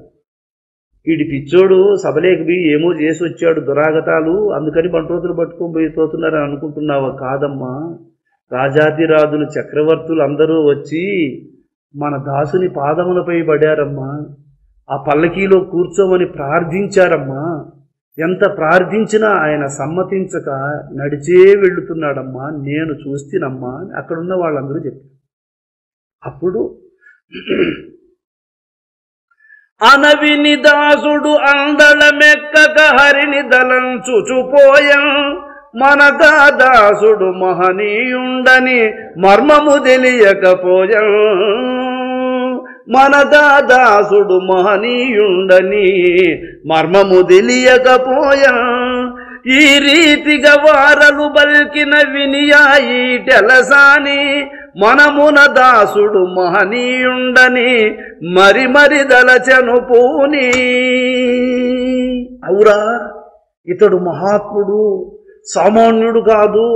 వీడి పిచ్చోడు సభలేకి ఏమో చేసి వచ్చాడు దురాగతాలు అందుకని బంట్రోతులు పట్టుకొని పోతున్నారని అనుకుంటున్నావా? కాదమ్మా, రాజాదిరాజులు చక్రవర్తులు అందరూ వచ్చి మన దాసుని పాదములపై పడారమ్మా, ఆ పల్లకీలో కూర్చోమని ప్రార్థించారమ్మా. ఎంత ప్రార్థించినా ఆయన సమ్మతించక నడిచే వెళుతున్నాడమ్మా, నేను చూస్తేనమ్మా అక్కడున్న వాళ్ళందరూ చెప్పారు. అప్పుడు అనవిని దాసుడు అందళమెక్కక హరిని దలంచుచుపోయం మనగా దాసుడు మహనీయుండని మర్మము తెలియకపోయం మనగా దాసుడు మహనీయుండని మర్మము తెలియకపోయం ఈ రీతిగా వారలు బల్కిన వినియాయి తెలసాని మనమున దాసుడు మహనీయుండని మరి మరి దలచను పూని. అవురా, ఇతడు మహాత్ముడు, సామాన్యుడు కాదు,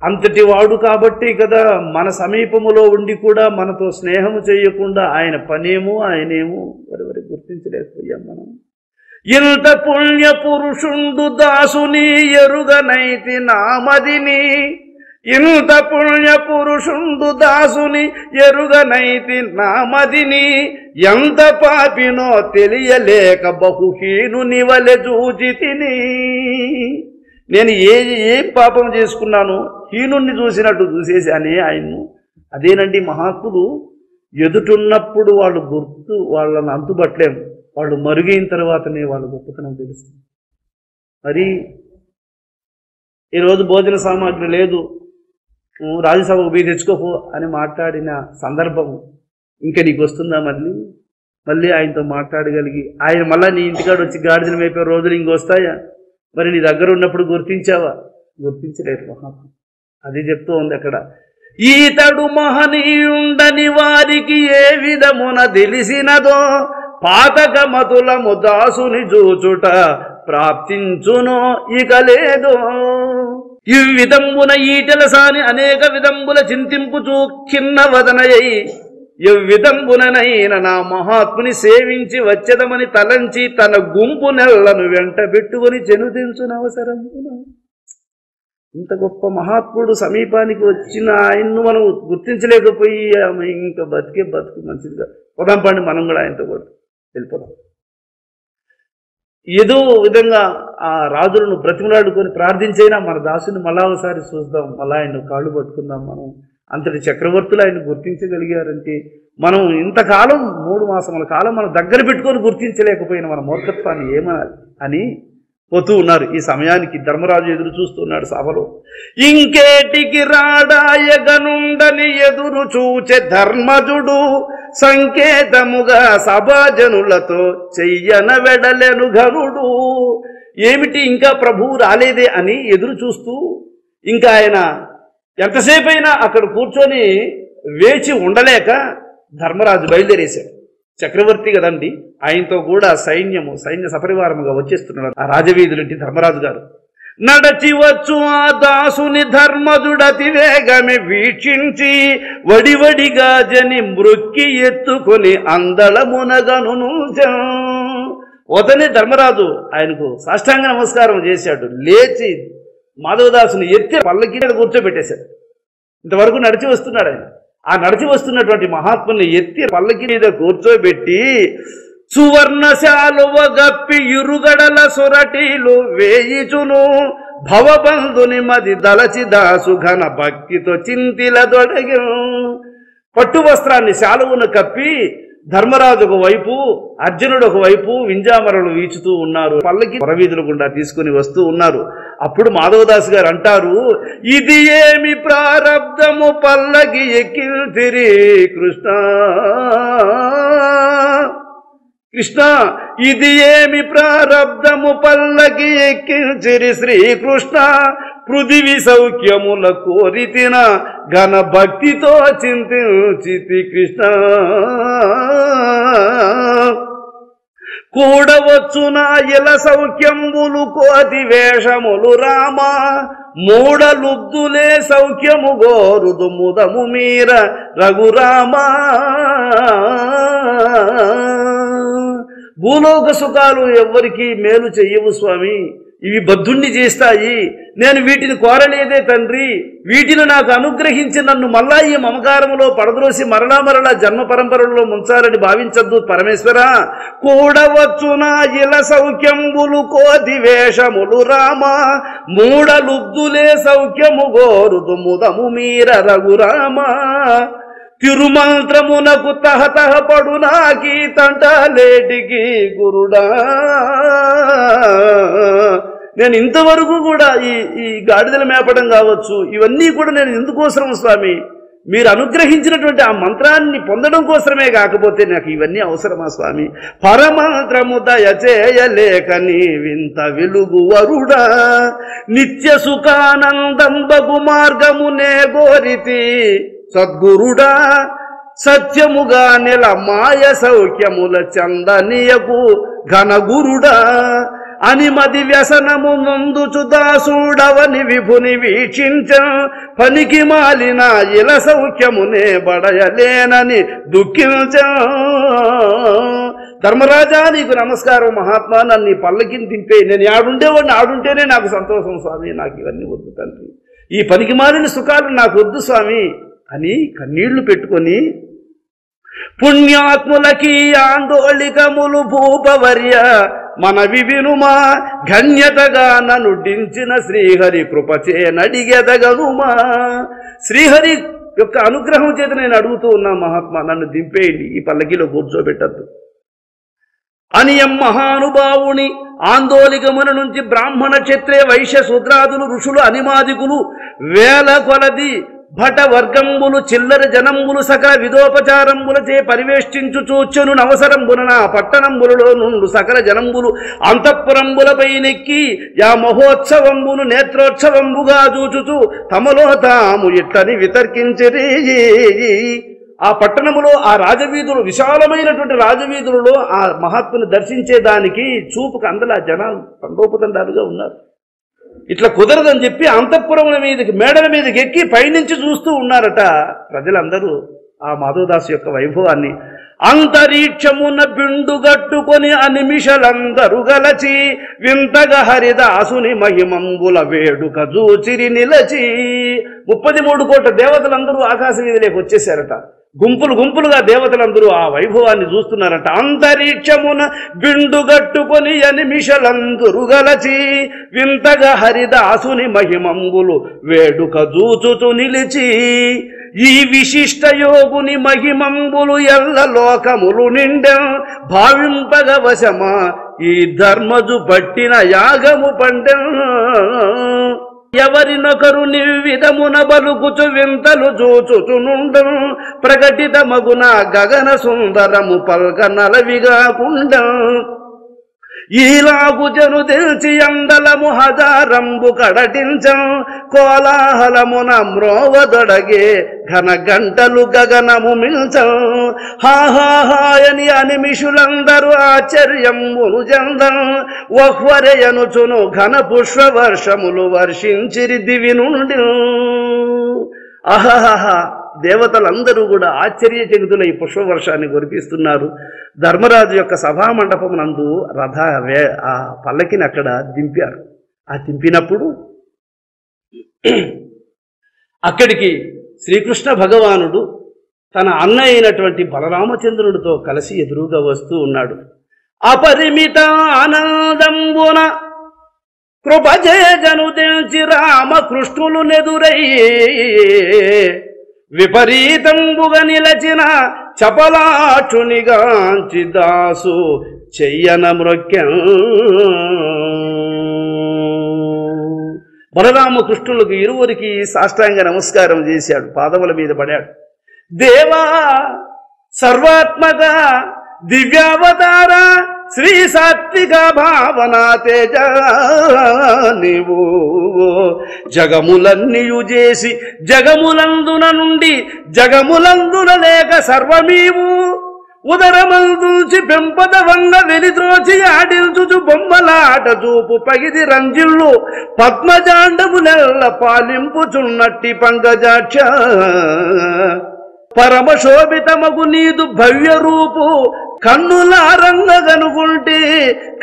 అంతటి వాడు కాబట్టి కదా మన సమీపములో ఉండి కూడా మనతో స్నేహము చేయకుండా ఆయన పనేమో ఆయనేమో వరి గుర్తించలేకపోయాం మనం. ఇంత పుణ్య పురుషుండు దాసుని ఎరుగనైతి నామదిని, ఇంత పుణ్య పురుషుండు దాసుని ఎరుగనైతి నామదిని, ఎంత పాపినో తెలియలేక బహుహీను నివలె చూచితిని. నేను ఏం పాపం చేసుకున్నాను, హీనుణ్ణి చూసినట్టు చూసేశానే ఆయన్ను. అదేనండి మహాత్ములు, ఎదుటున్నప్పుడు వాళ్ళు వాళ్ళని అంతుబట్టలేము, వాళ్ళు మరుగైన తర్వాతనే వాళ్ళ గొప్పతనం తెలుస్తుంది. మరి ఈరోజు భోజన సామాగ్రి లేదు, రాజ్యసభకు పోయి తెచ్చుకోపో అని మాట్లాడిన సందర్భము ఇంకా నీకు వస్తుందా? మళ్ళీ ఆయనతో మాట్లాడగలిగి ఆయన మళ్ళీ నీ ఇంటికాడ వచ్చి గాడిదలు మేపే రోజులు ఇంకొస్తాయా? మరి నీ దగ్గర ఉన్నప్పుడు గుర్తించావా? గుర్తించలేదు మహాత్మ. అది చెప్తూ ఉంది అక్కడ. ఈతడు మహనీయుండని వారికి ఏ విధమున తెలిసినదో పాతకమతులము దాసుని చూచుట ప్రాప్తించునో ఇక లేదో. ఈ విధంబున ఈటెలసాని అనేక విధంబుల చింతింపుచూ ఖిన్న వదనయ్యి ఎవ్విధంబుననైన నా మహాత్ముని సేవించి వచ్చదమని తలంచి తన గుంపు నెల్లను వెంట పెట్టుకుని చెనుదించునవసరమున. ఇంత గొప్ప మహాత్ముడు సమీపానికి వచ్చిన ఆయన్ను మనం గుర్తించలేకపోయి ఇంకా బతుకు మంచిదిగా పొదాం పండి, మనం కూడా ఆయనతో కూడా వెళ్ళిపోదాం. ఏదో విధంగా ఆ రాజులను బ్రతిమలాడుకొని ప్రార్థించైనా మన దాసుని మళ్ళా ఒకసారి చూద్దాం, మళ్ళా ఆయన కాళ్ళు పట్టుకుందాం. మనం అంతటి చక్రవర్తులు ఆయన గుర్తించగలిగారంటే మనం ఇంతకాలం 3 మాసముల కాలం మనం దగ్గర పెట్టుకొని గుర్తించలేకపోయిన మన మూర్ఖత్వాన్ని ఏమనాలి అని పోతూ ఉన్నారు. ఈ సమయానికి ధర్మరాజు ఎదురు చూస్తున్నాడు సభలో. ఇంకేటికి రాడాయగనుండని ఎదురు చూచే ధర్మజుడు సంకేతముగా సభాజనులతో చెయ్యన వెడలెను ఘనుడు. ఏమిటి ఇంకా ప్రభువు రాలేదే అని ఎదురు చూస్తూ ఇంకా ఆయన ఎంతసేపు అయినా అక్కడ కూర్చొని వేచి ఉండలేక ధర్మరాజు బయలుదేరేశాడు. చక్రవర్తి కదండి, ఆయనతో కూడా సైన్య సపరివారముగా వచ్చేస్తున్నాడు ఆ రాజవీధులంటి ధర్మరాజు గారు. నడచి వచ్చు ఆ దాసుని ధర్మజుడతి వేగమే వీక్షించి వడివడిగా జని మృక్కి ఎత్తుకొని అందళమునగను. వదనే ధర్మరాజు ఆయనకు సాష్టాంగ నమస్కారం చేశాడు. లేచి మాధవదాసుని ఎత్తి పల్లకి మీద కూర్చోబెట్టేశాడు. ఇంతవరకు నడిచి వస్తున్నాడు ఆయన. ఆ నడిచి వస్తున్నటువంటి మహాత్ముని ఎత్తి పల్లకి మీద కూర్చోబెట్టి సువర్ణశాలువ గప్పి ఇరుగడల సొరటీలు వేయిచును భవబంధుని మది దలచి దాసు ఘన భక్తితో చింతిల దొడగ. పట్టు వస్త్రాన్ని శాలువును కప్పి ధర్మరాజు ఒక వైపు, అర్జునుడు ఒక వైపు వింజామరలు వీచుతూ ఉన్నారు. పల్లకి పరవీధుల గుండా తీసుకుని వస్తూ ఉన్నారు. అప్పుడు మాధవదాస్ గారు అంటారు, ఇది ఏమి ప్రారబ్ధము పల్లకి ఎక్కిల్తిరి కృష్ణ కృష్ణ, ఇది ఏమి ప్రారబ్ధము పల్లకి ఎక్కిల్చిరి శ్రీకృష్ణ. పృథివి సౌఖ్యముల కోరితిన ఘన భక్తితో చింతించితి కృష్ణ. కూడవచ్చున ఇల సౌఖ్యంబులు కోతి వేషములు రామ. మూడలుబ్దులే సౌఖ్యము గోరుదు ముదము మీర రఘురామ. భూలోక సుఖాలు ఎవ్వరికి మేలు చెయ్యవు స్వామి, ఇవి బద్ధుణ్ణి చేస్తాయి. నేను వీటిని కోరలేదే తండ్రి, వీటిని నాకు అనుగ్రహించి నన్ను మళ్ళా ఈ మమకారములో పడద్రోసి మరలా జన్మ పరంపరలో ముంచాలని భావించద్దు పరమేశ్వర. కూడవచ్చునా ఇల సౌఖ్యంబులు కోతి వేషములు రామ. మూడలుబ్దులే సౌఖ్యము గోరుదు ముదము మీర రఘురామ. తిరుమంత్రమునకు తహతహ పడు నాకీ తంటాలేటికి గురుడా. నేను ఇంతవరకు కూడా ఈ గాడిదలు మేపడం కావచ్చు, ఇవన్నీ కూడా నేను ఎందుకోసం స్వామి? మీరు అనుగ్రహించినటువంటి ఆ మంత్రాన్ని పొందడం కోసమే, కాకపోతే నాకు ఇవన్నీ అవసరమా స్వామి? పరమంత్రము దయచేయలేక నీ వింత వెలుగు వరుడా, నిత్య సుఖానందం బగు మార్గమునే గోరితి సద్గురుడా. సత్యముగా నెల మాయ సౌఖ్యముల చందనియకు ఘనగురుడా. అనిమది వ్యసనము నందుచు దాసుడవని విభుని వీక్షించ, పనికి మాలిన ఇల సౌఖ్యమునే బడయలేనని దుఃఖించ. ధర్మరాజా నీకు నమస్కారం మహాత్మా, నన్ను పల్లకిని దింపే. నేను ఆడుండేవాడిని, ఆడుంటేనే నాకు సంతోషం స్వామి. నాకు ఇవన్నీ వద్దు తండ్రి, ఈ పనికి మాలిన సుఖాలు నాకు వద్దు స్వామి అని కన్నీళ్లు పెట్టుకొని, పుణ్యాత్ములకి ఆందోళికములు భూపవర్య మనవి వినుమా, ఘన్యతగా ననుడించిన శ్రీహరి కృపచే నడిగెదగనుమా. శ్రీహరి యొక్క అనుగ్రహం చేత నేను అడుగుతూ ఉన్నా మహాత్మా, నన్ను దింపేయండి, ఈ పల్లకిలో కూర్చోబెట్టద్దు అని మహానుభావుని ఆందోళికముల నుంచి బ్రాహ్మణ క్షత్రియ వైశ్య శూద్రాదులు ఋషులు అనిమాదికులు వేల కొలది భట వర్గంబులు చిల్లర జనంబులు సకల విధోపచారంబులచే పరివేష్టించు చూచెను నవసరంబున పట్టణంబులలో నుండు సకల జనంబులు అంతఃపురంబులపై నెక్కి యా మహోత్సవంబును నేత్రోత్సవంబుగా చూచుచు తమలో తాము ఇట్టని వితర్కించిరి. ఆ పట్టణములో ఆ రాజవీధులు, విశాలమైనటువంటి రాజవీధులలో ఆ మహాత్ముని దర్శించేదానికి చూపుకు అందలా జనాలు తండోపతండాలుగా ఉన్నారు. ఇట్లా కుదరదని చెప్పి అంతఃపురముల మీదకి, మేడల మీదకి ఎక్కి పైనుంచి చూస్తూ ఉన్నారట ప్రజలందరూ ఆ మాధవదాసు యొక్క వైభవాన్ని. అంతరిక్షమున బిండుగట్టుకొని అనిమిషలందరూ గలచి వింతగా హరిదాసుని మహిమంబుల వేడుక జూచిరి నిలచి. 33 కోట్ల దేవతలందరూ ఆకాశ వీధిలోకి వచ్చేసారట. గుంపులు గుంపులుగా దేవతలందరూ ఆ వైభవాన్ని చూస్తున్నారట. అంతరిక్షమున బిండుగట్టుకొని అనిమిషలందరూ గలచి వింతగా హరిదాసుని మహిమంబులు వేడుక జూచుచు నిలిచి. ఈ విశిష్ట యోగుని మహిమంబులు ఎల్ల లోకములు నిండెం భావింపగ వశమా ఈ ధర్మజు పట్టిన యాగము పండెం. ఎవరినొకరు నిర్విధమున బలుకుచు వింతలు చూచుచునుండం ప్రకటిత మగున గగన సుందరము పల్క నలవిగాకుండం. ఈలాగు జను తెలిసి అందలము హజారంబు కడటించం కోలాహలమున మ్రోవదొడగే ఘన గంటలు గగనము మిల్చం. హాహాహాయని అనిమిషులందరూ ఆశ్చర్యమును జందం వహ్వరయనుచును ఘన పుష్ప వర్షములు వర్షించిరి దివి నుండి. ఆహాహా, దేవతలందరూ కూడా ఆశ్చర్యచకితులై పుష్పవర్షాన్ని కురిపిస్తున్నారు. ధర్మరాజు యొక్క సభామండపం నందు ఆ పల్లకిని అక్కడ దింపారు. ఆ దింపినప్పుడు అక్కడికి శ్రీకృష్ణ భగవానుడు తన అన్న అయినటువంటి బలరామచంద్రుడితో కలిసి ఎదురుగా వస్తూ ఉన్నాడు. అపరిమిత ఆనందంబున కృపజేజను తెంచి రామకృష్ణులు నెదురయ్యే విపరీతంబుగా నిలచిన చపలాక్షునిగాంచి దాసు చెయ్యన మృక్యం. బలరామకృష్ణులకు ఇరువురికి సాష్టాంగ నమస్కారం చేశాడు, పాదముల మీద పడాడు. దేవా సర్వాత్మక దివ్యావతార శ్రీ సాత్విక భావన తేజ నీవు జగములన్నీయు చేసి జగములందున నుండి జగములందున లేక సర్వమీవు ఉదరమందుచి పెంపద వంగ వెలిద్రోచి ఆడిల్చుచు బొమ్మలాట చూపు పగిది రంజిల్లు పద్మజాండములెల్ల పాలింపుచున్నట్టి పంకజాక్ష. పరమశోభితమగు నీదు భవ్య రూపు కన్నులారంగనుకుంటే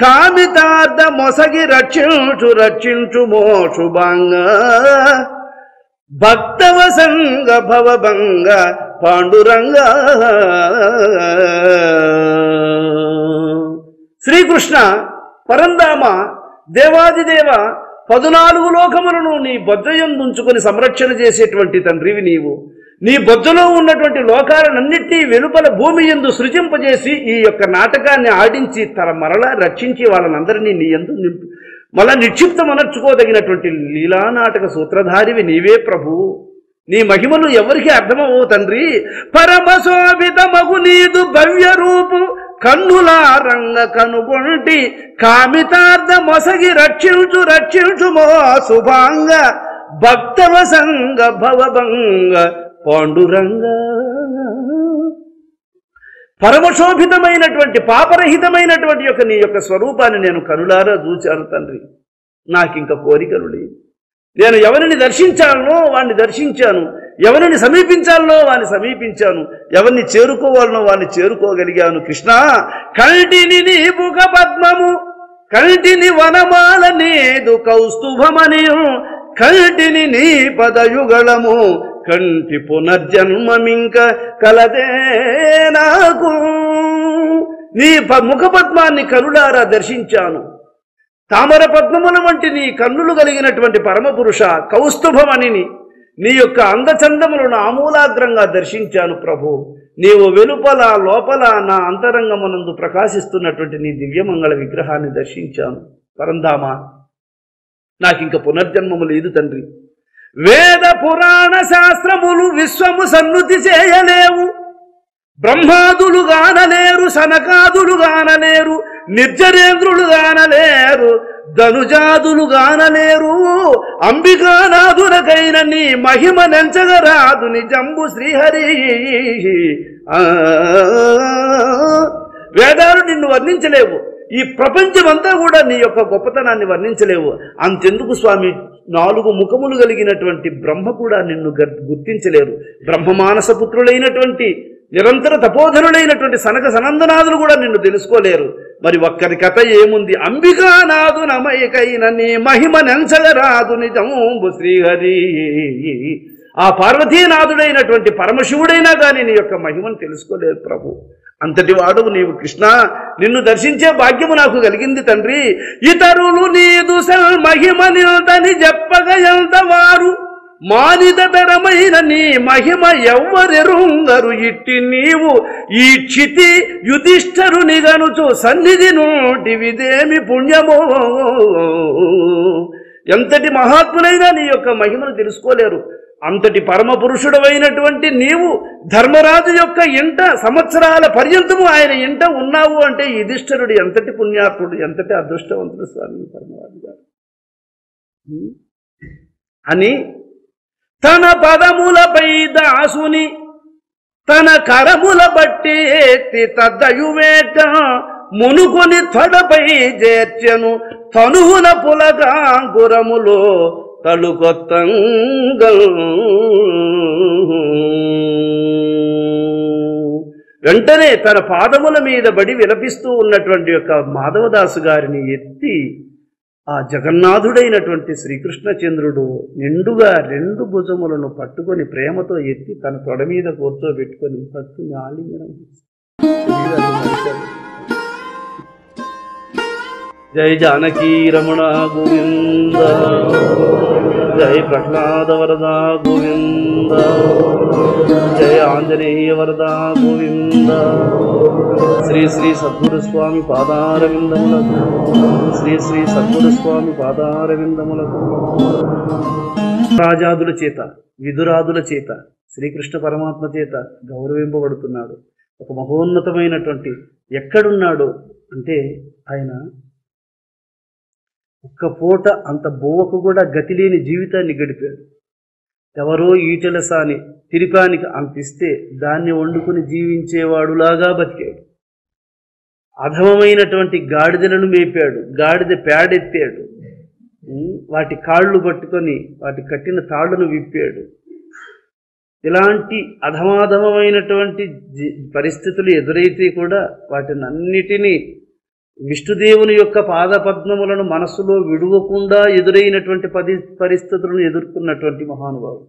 కామితార్థ మొసగి రక్షించు మోషుభంగ భక్తవసంగ భవభంగ పాండురంగ. శ్రీకృష్ణ పరంధామ దేవాదిదేవ 14 లోకములను నీ బొజ్జయందుంచుకొని సంరక్షణ చేసేటువంటి తండ్రివి నీవు. నీ బొజ్జలో ఉన్నటువంటి లోకాలన్నింటినీ వెలుపల భూమి యందు సృజింపజేసి ఈ యొక్క నాటకాన్ని ఆడించి మరలా రక్షించి వాళ్ళనందరినీ నీ యందు మళ్ళా నిక్షిప్తమనర్చుకోదగినటువంటి లీలానాటక సూత్రధారివి నీవే ప్రభు. నీ మహిమలు ఎవరికి అర్థమవు తండ్రి. పరమశోభితమగు నీదు భవ్య రూపు కన్నులారంగ కనుగొంటి కామితార్థ మొసగి రక్షించుమో శుభాంగ భక్తవసంగ భవభంగ పాండురంగ. పరమశోభితమైనటువంటి పాపరహితమైనటువంటి యొక్క నీ యొక్క స్వరూపాన్ని నేను కనులారా చూచాను తండ్రి. నాకింక కోరికలు లేవు. నేను ఎవరిని దర్శించాలనో వాడిని దర్శించాను, ఎవరిని సమీపించాలనో వాడిని సమీపించాను, ఎవరిని చేరుకోవాలనో వాడిని చేరుకోగలిగాను. కృష్ణ కంటిని నీ ముఖ పద్మము కంటిని వనమాల నేదు కౌస్తుభమనియు కంటిని నీ పదయుగళము కంటి పునర్జన్మమింక కలదే నాకు. నీ ముఖపద్మాన్ని కనులారా దర్శించాను. తామర పద్మముల వంటి నీ కన్నులు కలిగినటువంటి పరమపురుష కౌస్తుభమణిని నీ యొక్క అందచందములను ఆమూలాగ్రంగా దర్శించాను ప్రభు. నీవు వెలుపల లోపల నా అంతరంగమునందు ప్రకాశిస్తున్నటువంటి నీ దివ్యమంగళ విగ్రహాన్ని దర్శించాను. పరంధామ నాకింక పునర్జన్మము లేదు తండ్రి. వేద పురాణ శాస్త్రములు విశ్వము సన్నుతి చేయలేవు. బ్రహ్మాదులు గానలేరు, సనకాదులు గానలేరు, నిర్జరేంద్రులు గానలేరు, ధనుజాదులు గానలేరు. అంబికానాథులకైన నీ మహిమ నెంచగరాదు నిజంబు శ్రీహరి. వేదాలు నిన్ను వర్ణించలేవు. ఈ ప్రపంచమంతా కూడా నీ యొక్క గొప్పతనాన్ని వర్ణించలేవు. అంతెందుకు స్వామి, 4 ముఖములు కలిగినటువంటి బ్రహ్మ కూడా నిన్ను గుర్తించలేరు. బ్రహ్మమానస పుత్రులైనటువంటి నిరంతర తపోధనులైనటువంటి సనక సనందనాథులు కూడా నిన్ను తెలుసుకోలేరు. మరి ఒక్కరి కథ ఏముంది? అంబికానాథు నమయకైన నీ మహిమ నెంచగరాదు నిజంబు శ్రీహరి. ఆ పార్వతీనాథుడైనటువంటి పరమశివుడైనా కానీ నీ యొక్క మహిమను తెలుసుకోలేరు ప్రభు. అంతటి వాడు నీవు కృష్ణ. నిన్ను దర్శించే భాగ్యము నాకు కలిగింది తండ్రి. ఇతరులు నీదు మహిమ నిల్తని చెప్పగ ఎంత వారు మానిదతరమైన నీ మహిమ ఎవ్వరెరుంగరు. ఇట్టి నీవు ఈ క్షితి యుధిష్ఠరుని గనుచు సన్నిధి నోటివిదేమి పుణ్యమో. ఎంతటి మహాత్ములైనా నీ యొక్క మహిమను తెలుసుకోలేరు. అంతటి పరమ పురుషుడమైనటువంటి నీవు ధర్మరాజు యొక్క ఇంట సంవత్సరాల పర్యంతము ఆయన ఇంట ఉన్నావు అంటే యుధిష్ఠరుడు ఎంతటి పుణ్యాత్ముడు, ఎంతటి అదృష్టవంతుడు స్వామి ధర్మరాజు గారు అని తన పదములపై దాసుని తన కరముల బట్టి ఎత్తి తద్దయువేట మునుకొని తొడపై చేర్చెను తనువున పులకాంకురములో తలుకొత్తంగల్. వెంటనే తన పాదముల మీద బడి విలపిస్తూ ఉన్నటువంటి యొక్క మాధవదాసు గారిని ఎత్తి ఆ జగన్నాథుడైనటువంటి శ్రీకృష్ణచంద్రుడు నిండుగా 2 భుజములను పట్టుకొని ప్రేమతో ఎత్తి తన తొడ మీద కూర్చోబెట్టుకొని పట్టుని ఆలింగనం. జై జానకీ రమణ గోవింద, జై ప్రహ్లాద వరద గోవింద, జయ ఆంజనేయ వరద గోవింద. శ్రీ శ్రీ సద్గురు స్వామి పాదారవిందములకు, శ్రీ శ్రీ సద్గురు స్వామి పాదారవిందములకు. రాజాదుల చేత విదురాదుల చేత శ్రీకృష్ణ పరమాత్మ చేత గౌరవింపబడుతున్నాడు. ఒక మహోన్నతమైనటువంటి ఎక్కడున్నాడు అంటే ఆయన ఒక్క పూట అంత బోవకు కూడా గతిలేని జీవితాన్ని గడిపాడు. ఎవరో ఈటెల సాని తిరిపానికి అంతిస్తే దాన్ని వండుకుని జీవించేవాడులాగా బతికాడు. అధమమైనటువంటి గాడిదలను మేపాడు, గాడిద పేడెత్తాడు, వాటి కాళ్ళు పట్టుకొని వాటి కట్టిన తాళ్లను విప్పాడు. ఇలాంటి అధమాధమైనటువంటి పరిస్థితులు ఎదురైతే కూడా వాటిని అన్నిటినీ విష్ణుదేవుని యొక్క పాదపద్మములను మనస్సులో విడువకుండా ఎదురైనటువంటి పరిస్థితులను ఎదుర్కొన్నటువంటి మహానుభావుడు.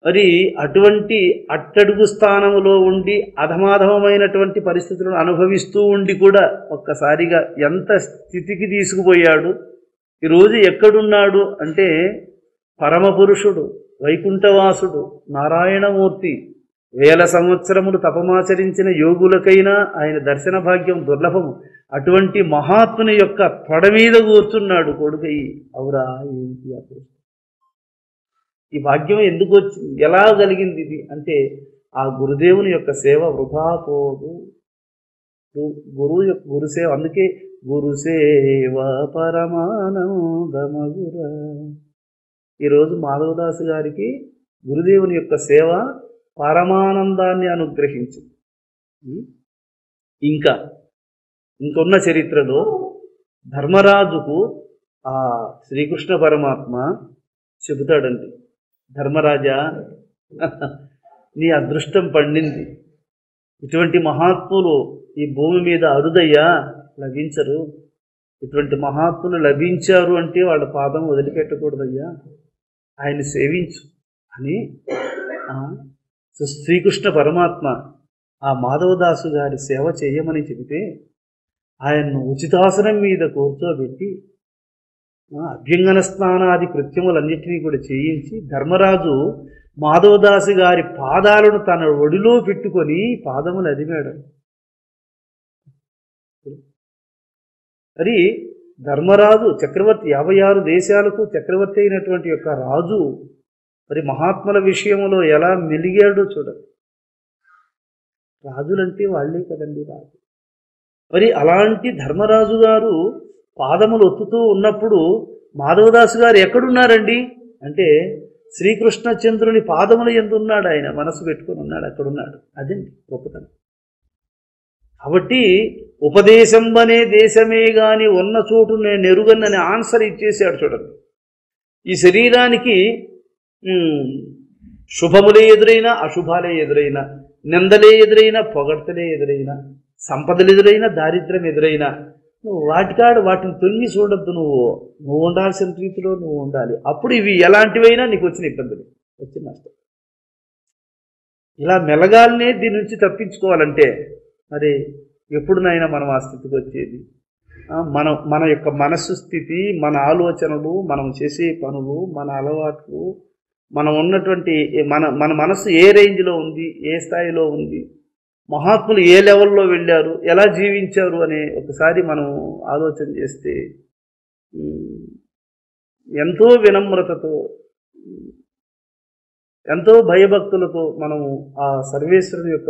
మరి అటువంటి అట్టడుగు స్థానములో ఉండి అధమాధమైనటువంటి పరిస్థితులను అనుభవిస్తూ ఉండి కూడా ఒక్కసారిగా ఎంత స్థితికి తీసుకుపోయాడు. ఈరోజు ఎక్కడున్నాడు అంటే పరమపురుషుడు వైకుంఠవాసుడు నారాయణమూర్తి వేల సంవత్సరములు తపమాచరించిన యోగులకైనా ఆయన దర్శన భాగ్యం దుర్లభము. అటువంటి మహాత్ముని యొక్క తొడ మీద కూర్చున్నాడు కొడుకయ్యి. అవురా, ఏంటి అదృష్టం! ఈ భాగ్యం ఎందుకు వచ్చింది, ఎలా కలిగింది ఇది అంటే ఆ గురుదేవుని యొక్క సేవ వృధా పోదు. గురుసేవ, అందుకే గురుసేవ పరమానందమగుర. ఈరోజు మాధవదాసు గారికి గురుదేవుని యొక్క సేవ పరమానందాన్ని అనుగ్రహించింది. ఇంకొన్న చరిత్రలో ధర్మరాజుకు ఆ శ్రీకృష్ణ పరమాత్మ చెబుతాడండి, ధర్మరాజా, నీ అదృష్టం పండింది. ఇటువంటి మహాత్ములు ఈ భూమి మీద అరుదయ్యా, లభించరు. ఇటువంటి మహాత్ములు లభించారు అంటే వాళ్ళ పాదం వదిలిపెట్టకూడదయ్యా, ఆయన్ని సేవించు అని శ్రీకృష్ణ పరమాత్మ ఆ మాధవదాసు గారి సేవ చేయమని చెబితే ఆయన్ను ఉచితాసనం మీద కూర్చోబెట్టి అభ్యంగన స్నానాది కృత్యములన్నింటినీ కూడా చేయించి ధర్మరాజు మాధవదాసు గారి పాదాలను తన ఒడిలో పెట్టుకొని పాదములు అదిమాడు. మరి ధర్మరాజు చక్రవర్తి, 56 దేశాలకు చక్రవర్తి అయినటువంటి యొక్క రాజు మరి మహాత్ముల విషయంలో ఎలా మెలిగాడో చూడండి. రాజులంటే వాళ్ళే కదండి రాజు. మరి అలాంటి ధర్మరాజు గారు పాదములు ఒత్తుతూ ఉన్నప్పుడు మాధవదాసు గారు ఎక్కడున్నారండి అంటే శ్రీకృష్ణచంద్రుని పాదముల యందు ఉన్నాడు. ఆయన మనసు పెట్టుకొని ఉన్నాడు, అక్కడున్నాడు. అదండి గొప్పతనం. కాబట్టి ఉపదేశం అనే దేశమే గాని ఉన్న చోటు నేను ఎరుగనని ఆన్సర్ ఇచ్చేసాడు చూడండి. ఈ శరీరానికి శుభములే ఎదురైనా అశుభాలే ఎదురైనా, నిందలే ఎదురైనా పొగడ్తలే ఎదురైనా, సంపదలు ఎదురైనా దారిద్ర్యం ఎదురైనా నువ్వు వాటిని తొంగి చూడొద్దు. నువ్వు ఉండాల్సిన రీతిలో నువ్వు ఉండాలి. అప్పుడు ఇవి ఎలాంటివైనా నీకు వచ్చిన ఇబ్బందులు, వచ్చిన నష్టం. ఇలా మెలగాలనే దీని నుంచి తప్పించుకోవాలంటే మరి ఎప్పుడునైనా మనం ఆ స్థితికి వచ్చేది మన యొక్క మనస్సు స్థితి, మన ఆలోచనలు, మనం చేసే పనులు, మన అలవాట్లు, మనం ఉన్నటువంటి మన మనస్సు ఏ రేంజ్లో ఉంది, ఏ స్థాయిలో ఉంది, మహాత్ములు ఏ లెవెల్లో వెళ్ళారు, ఎలా జీవించారు అనే ఒకసారి మనం ఆలోచన చేస్తే ఎంతో వినమ్రతతో, ఎంతో భయభక్తులతో మనము ఆ సర్వేశ్వరుని యొక్క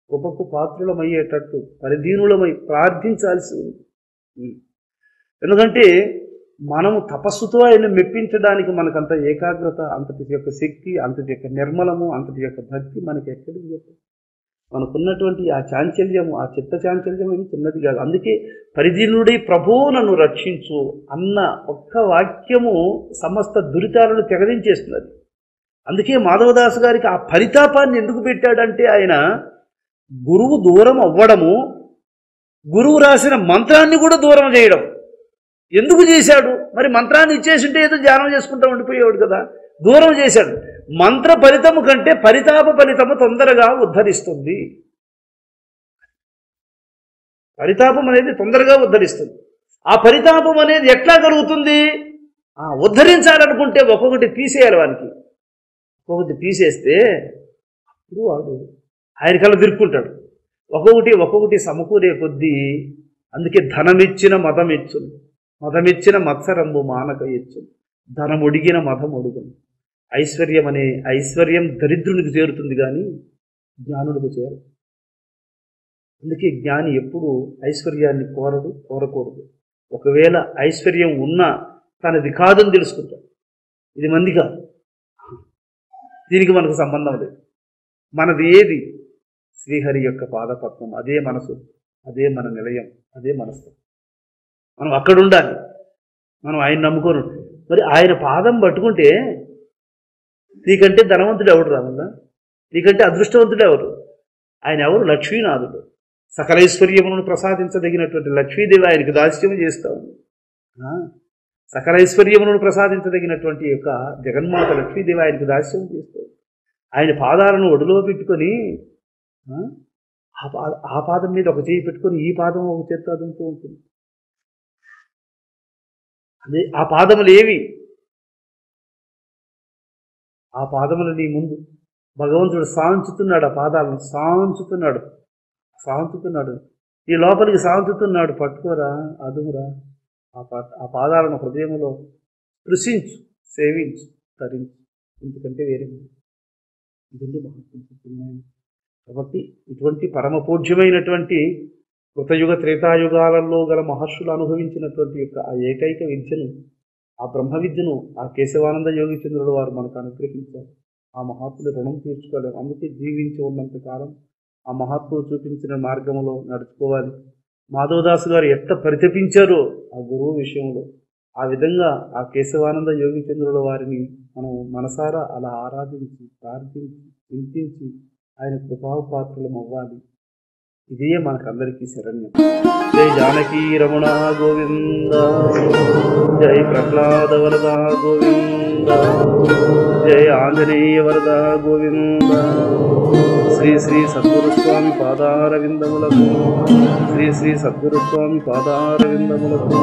కృపకు పాత్రులమయ్యేటట్టు పరిదీనులమై ప్రార్థించాల్సి ఉంది. ఎందుకంటే మనము తపస్సుతో ఆయన మెప్పించడానికి మనకంత ఏకాగ్రత, అంతటి యొక్క శక్తి, అంతటి యొక్క నిర్మలము, అంతటి యొక్క భక్తి మనకి ఎక్కడికి చెప్పారు. మనకున్నటువంటి ఆ చాంచల్యము, ఆ చిత్త చాంచల్యం ఏమి చిన్నది కాదు. అందుకే పరిదీనుడై ప్రభువు నన్ను రక్షించు అన్న ఒక్క వాక్యము సమస్త దురితాలను తెగదించేస్తున్నది. అందుకే మాధవదాసు గారికి ఆ పరితాపాన్ని ఎందుకు పెట్టాడంటే ఆయన గురువు దూరం అవ్వడము, గురువు రాసిన మంత్రాన్ని కూడా దూరం చేయడం ఎందుకు చేశాడు? మరి మంత్రాన్ని ఇచ్చేసింటే ఏదో ధ్యానం చేసుకుంటూ ఉండిపోయేవాడు కదా. దూరం చేశాడు. మంత్ర ఫలితము కంటే పరితాప ఫలితము తొందరగా ఉద్ధరిస్తుంది. పరితాపం అనేది తొందరగా ఉద్ధరిస్తుంది. ఆ పరితాపం అనేది ఎట్లా కలుగుతుంది? ఉద్ధరించాలనుకుంటే ఒక్కొక్కటి తీసేయాలి. వానికి ఒక్కొక్కటి తీసేస్తే అప్పుడు వాడు ఆయన కల్లా తిరుక్కుంటాడు. ఒక్కొక్కటి సమకూరే కొద్దీ. అందుకే ధనమిచ్చిన మదమిచ్చును, మదమిచ్చిన మత్సరంబు మానక ఇచ్చును, ధనముడిగిన మదముడుగును. ఐశ్వర్యం దరిద్రునికి చేరుతుంది కానీ జ్ఞానులకు చేరదు. అందుకే జ్ఞాని ఎప్పుడు ఐశ్వర్యాన్ని కోరకూడదు. ఒకవేళ ఐశ్వర్యం ఉన్నా తనది కాదని తెలుసుకుంటాడు. ఇది మంది కాదు, దీనికి మనకు సంబంధం లేదు. మనది ఏది? శ్రీహరి యొక్క పాదపద్మం. అదే మనసు, అదే మన నిలయం, అదే మనసు. మనం అక్కడ ఉండాలి. మనం ఆయన నమ్ముకొని మరి ఆయన పాదం పట్టుకుంటే నీకంటే ధనవంతుడు ఎవడు రామన్నా? నీకంటే అదృష్టవంతుడు ఎవరు? ఆయన ఎవరు? లక్ష్మీనాథుడు. సకలైశ్వర్యములను ప్రసాదించదగినటువంటి లక్ష్మీదేవి ఆయనకు దాస్యం చేస్తా ఉంది. సకలైశ్వర్యములను ప్రసాదించదగినటువంటి యొక్క జగన్మాత లక్ష్మీదేవి ఆయనకు దాస్యం చేస్తుంది. ఆయన పాదాలను ఒడిలో పెట్టుకొని ఆ పాదం మీద ఒక చేయి పెట్టుకొని ఈ పాదం ఒక చేత్తో అదుముతూ ఉంటుంది. అదే ఆ పాదములు ఏవి? ఆ పాదములు నీ ముందు భగవంతుడు సాంచుతున్నాడు, ఆ పాదాలను సాంచుతున్నాడు ఈ లోపలికి సాంచుతున్నాడు. పట్టుకోరా, అదుమురా, ఆ పాదాలను హృదయంలో స్పృశించు, సేవించు, తరించు. ఎందుకంటే వేరే ఇదండి మహాత్మ. కాబట్టి ఇటువంటి పరమపూజ్యమైనటువంటి కృతయుగ త్రేతాయుగాలలో గల మహర్షులు అనుభవించినటువంటి యొక్క ఆ ఏకైక విద్యను, ఆ బ్రహ్మ విద్యను ఆ కేశవానంద యోగిచంద్రుడు వారు మనకు అనుగ్రహించారు. ఆ మహాత్ముడు రుణం తీర్చుకోలేము. అందుకే జీవించి ఉన్నంత కాలం ఆ మహాత్ముడు చూపించిన మార్గంలో నడుచుకోవాలి. మాధవదాసు గారు ఎంత పరితపించారో ఆ గురువు విషయంలో, ఆ విధంగా ఆ కేశవానంద యోగిచంద్రుల వారిని మనం మనసారా అలా ఆరాధించి, ప్రార్థించి, చింతించి ఆయన కృపాపాత్రులం అవ్వాలి. ఇదే మనకందరికీ శరణ్యం. జై జానకీ రమణ గోవింద, జై ప్రహ్లాద వరద గోవింద, జై ఆంజనేయ వరద గోవింద. శ్రీ శ్రీ సద్గురుస్వామి పాదారవిందములకు, శ్రీ శ్రీ సద్గురుస్వామి పాదారవిందములకు.